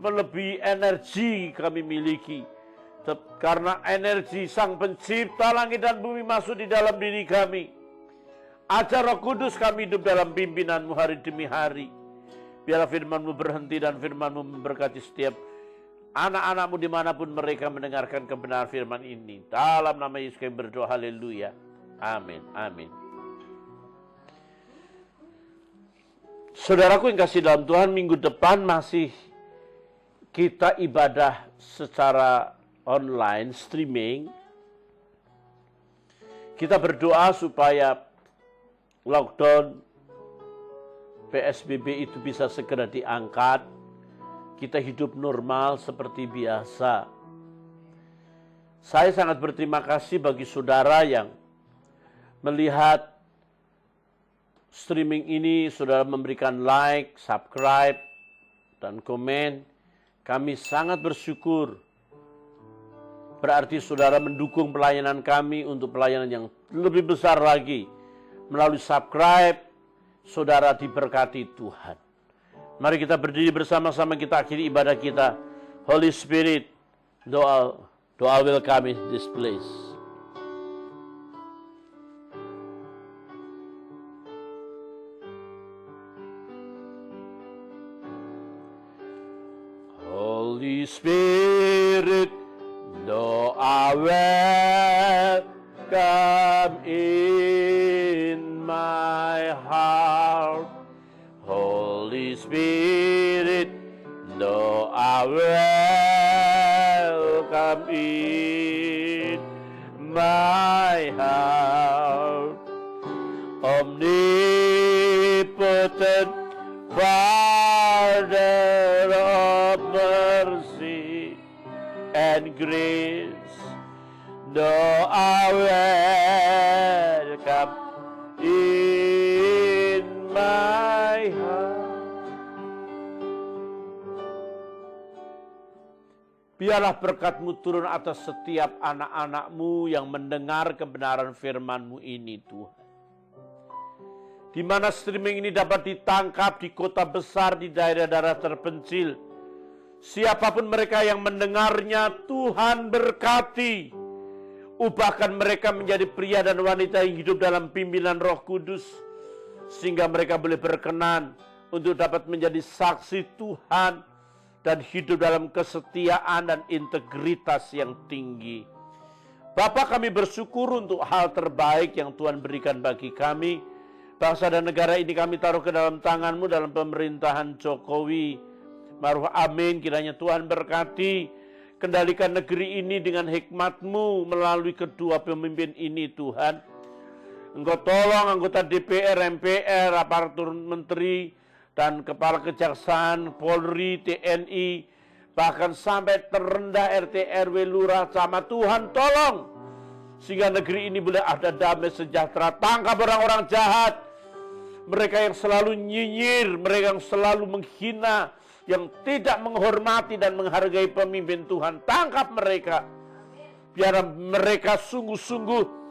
melebihi energi kami miliki. Karena energi Sang Pencipta langit dan bumi masuk di dalam diri kami. Ajar Roh Kudus kami hidup dalam pimpinan-Mu hari demi hari. Biarlah firman-Mu berhenti dan firman-Mu memberkati setiap anak-anak-Mu dimanapun mereka mendengarkan kebenaran firman ini. Dalam nama Yesus kami berdoa, haleluya. Amin, amin. Saudaraku yang kasih dalam Tuhan, minggu depan masih kita ibadah secara online, streaming. Kita berdoa supaya lockdown PSBB itu bisa segera diangkat. Kita hidup normal seperti biasa. Saya sangat berterima kasih bagi saudara yang melihat streaming ini, saudara memberikan like, subscribe, dan komen. Kami sangat bersyukur. Berarti saudara mendukung pelayanan kami untuk pelayanan yang lebih besar lagi. Melalui subscribe, saudara diberkati Tuhan. Mari kita berdiri bersama-sama, kita akhiri ibadah kita. Holy Spirit, doa will come in this place. Holy Spirit, doa will come in my heart. Holy Spirit, doa will come in my heart. Omnipotent Father of mercy and grace, doa will come in my heart. Biarlah berkat-Mu turun atas setiap anak-anak-Mu yang mendengar kebenaran firman-Mu ini, Tuhan. Di mana streaming ini dapat ditangkap di kota besar, di daerah-daerah terpencil. Siapapun mereka yang mendengarnya, Tuhan berkati. Ubahkan mereka menjadi pria dan wanita yang hidup dalam pimpinan Roh Kudus. Sehingga mereka boleh berkenan untuk dapat menjadi saksi Tuhan dan hidup dalam kesetiaan dan integritas yang tinggi. Bapa, kami bersyukur untuk hal terbaik yang Tuhan berikan bagi kami. Bangsa dan negara ini kami taruh ke dalam tangan-Mu dalam pemerintahan Jokowi Maruf. Amin. Kiranya Tuhan berkati, kendalikan negeri ini dengan hikmat-Mu melalui kedua pemimpin ini, Tuhan. Engkau tolong anggota DPR, MPR, aparatur menteri, dan kepala kejaksaan, Polri, TNI, bahkan sampai terendah RT, RW, lurah, camat. Tuhan tolong, sehingga negeri ini boleh ada damai sejahtera. Tangkap orang-orang jahat, mereka yang selalu nyinyir, mereka yang selalu menghina, yang tidak menghormati dan menghargai pemimpin Tuhan. Tangkap mereka, biar mereka sungguh-sungguh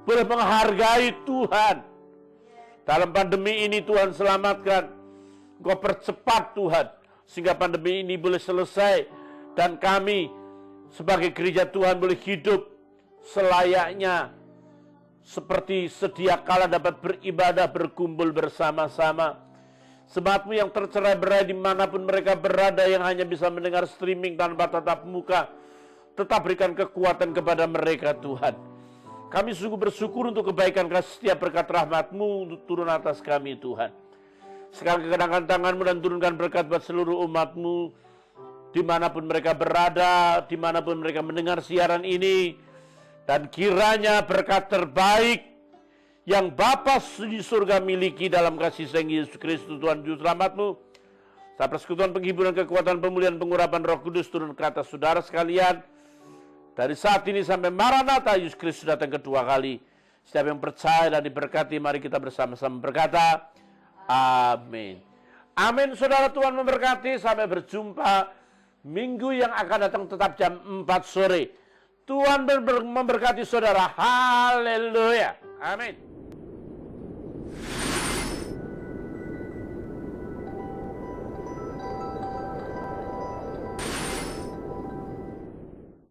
boleh menghargai Tuhan. Dalam pandemi ini Tuhan selamatkan, Engkau percepat Tuhan, sehingga pandemi ini boleh selesai dan kami sebagai gereja Tuhan boleh hidup selayaknya seperti sedia kala dapat beribadah, berkumpul bersama-sama. Jemaat-Mu yang tercerai-berai dimanapun mereka berada, yang hanya bisa mendengar streaming tanpa tatap muka, tetap berikan kekuatan kepada mereka Tuhan. Kami sungguh bersyukur untuk kebaikan kasih setiap berkat rahmat-Mu untuk turun atas kami Tuhan. Sekarang kekenangan tangan-Mu dan turunkan berkat buat seluruh umat-Mu, dimanapun mereka berada, dimanapun mereka mendengar siaran ini. Dan kiranya berkat terbaik yang Bapa di surga miliki dalam kasih sayang Yesus Kristus Tuhan Juru Selamat-Mu, saat persekutuan penghiburan, kekuatan, pemulihan, pengurapan Roh Kudus turun ke atas saudara sekalian. Dari saat ini sampai Maranatha Yesus Kristus datang kedua kali. Setiap yang percaya dan diberkati, mari kita bersama-sama berkata, amin. Amin. Saudara, Tuhan memberkati. Sampai berjumpa minggu yang akan datang tetap jam 4 sore. Tuhan memberkati saudara. Haleluya. Amin.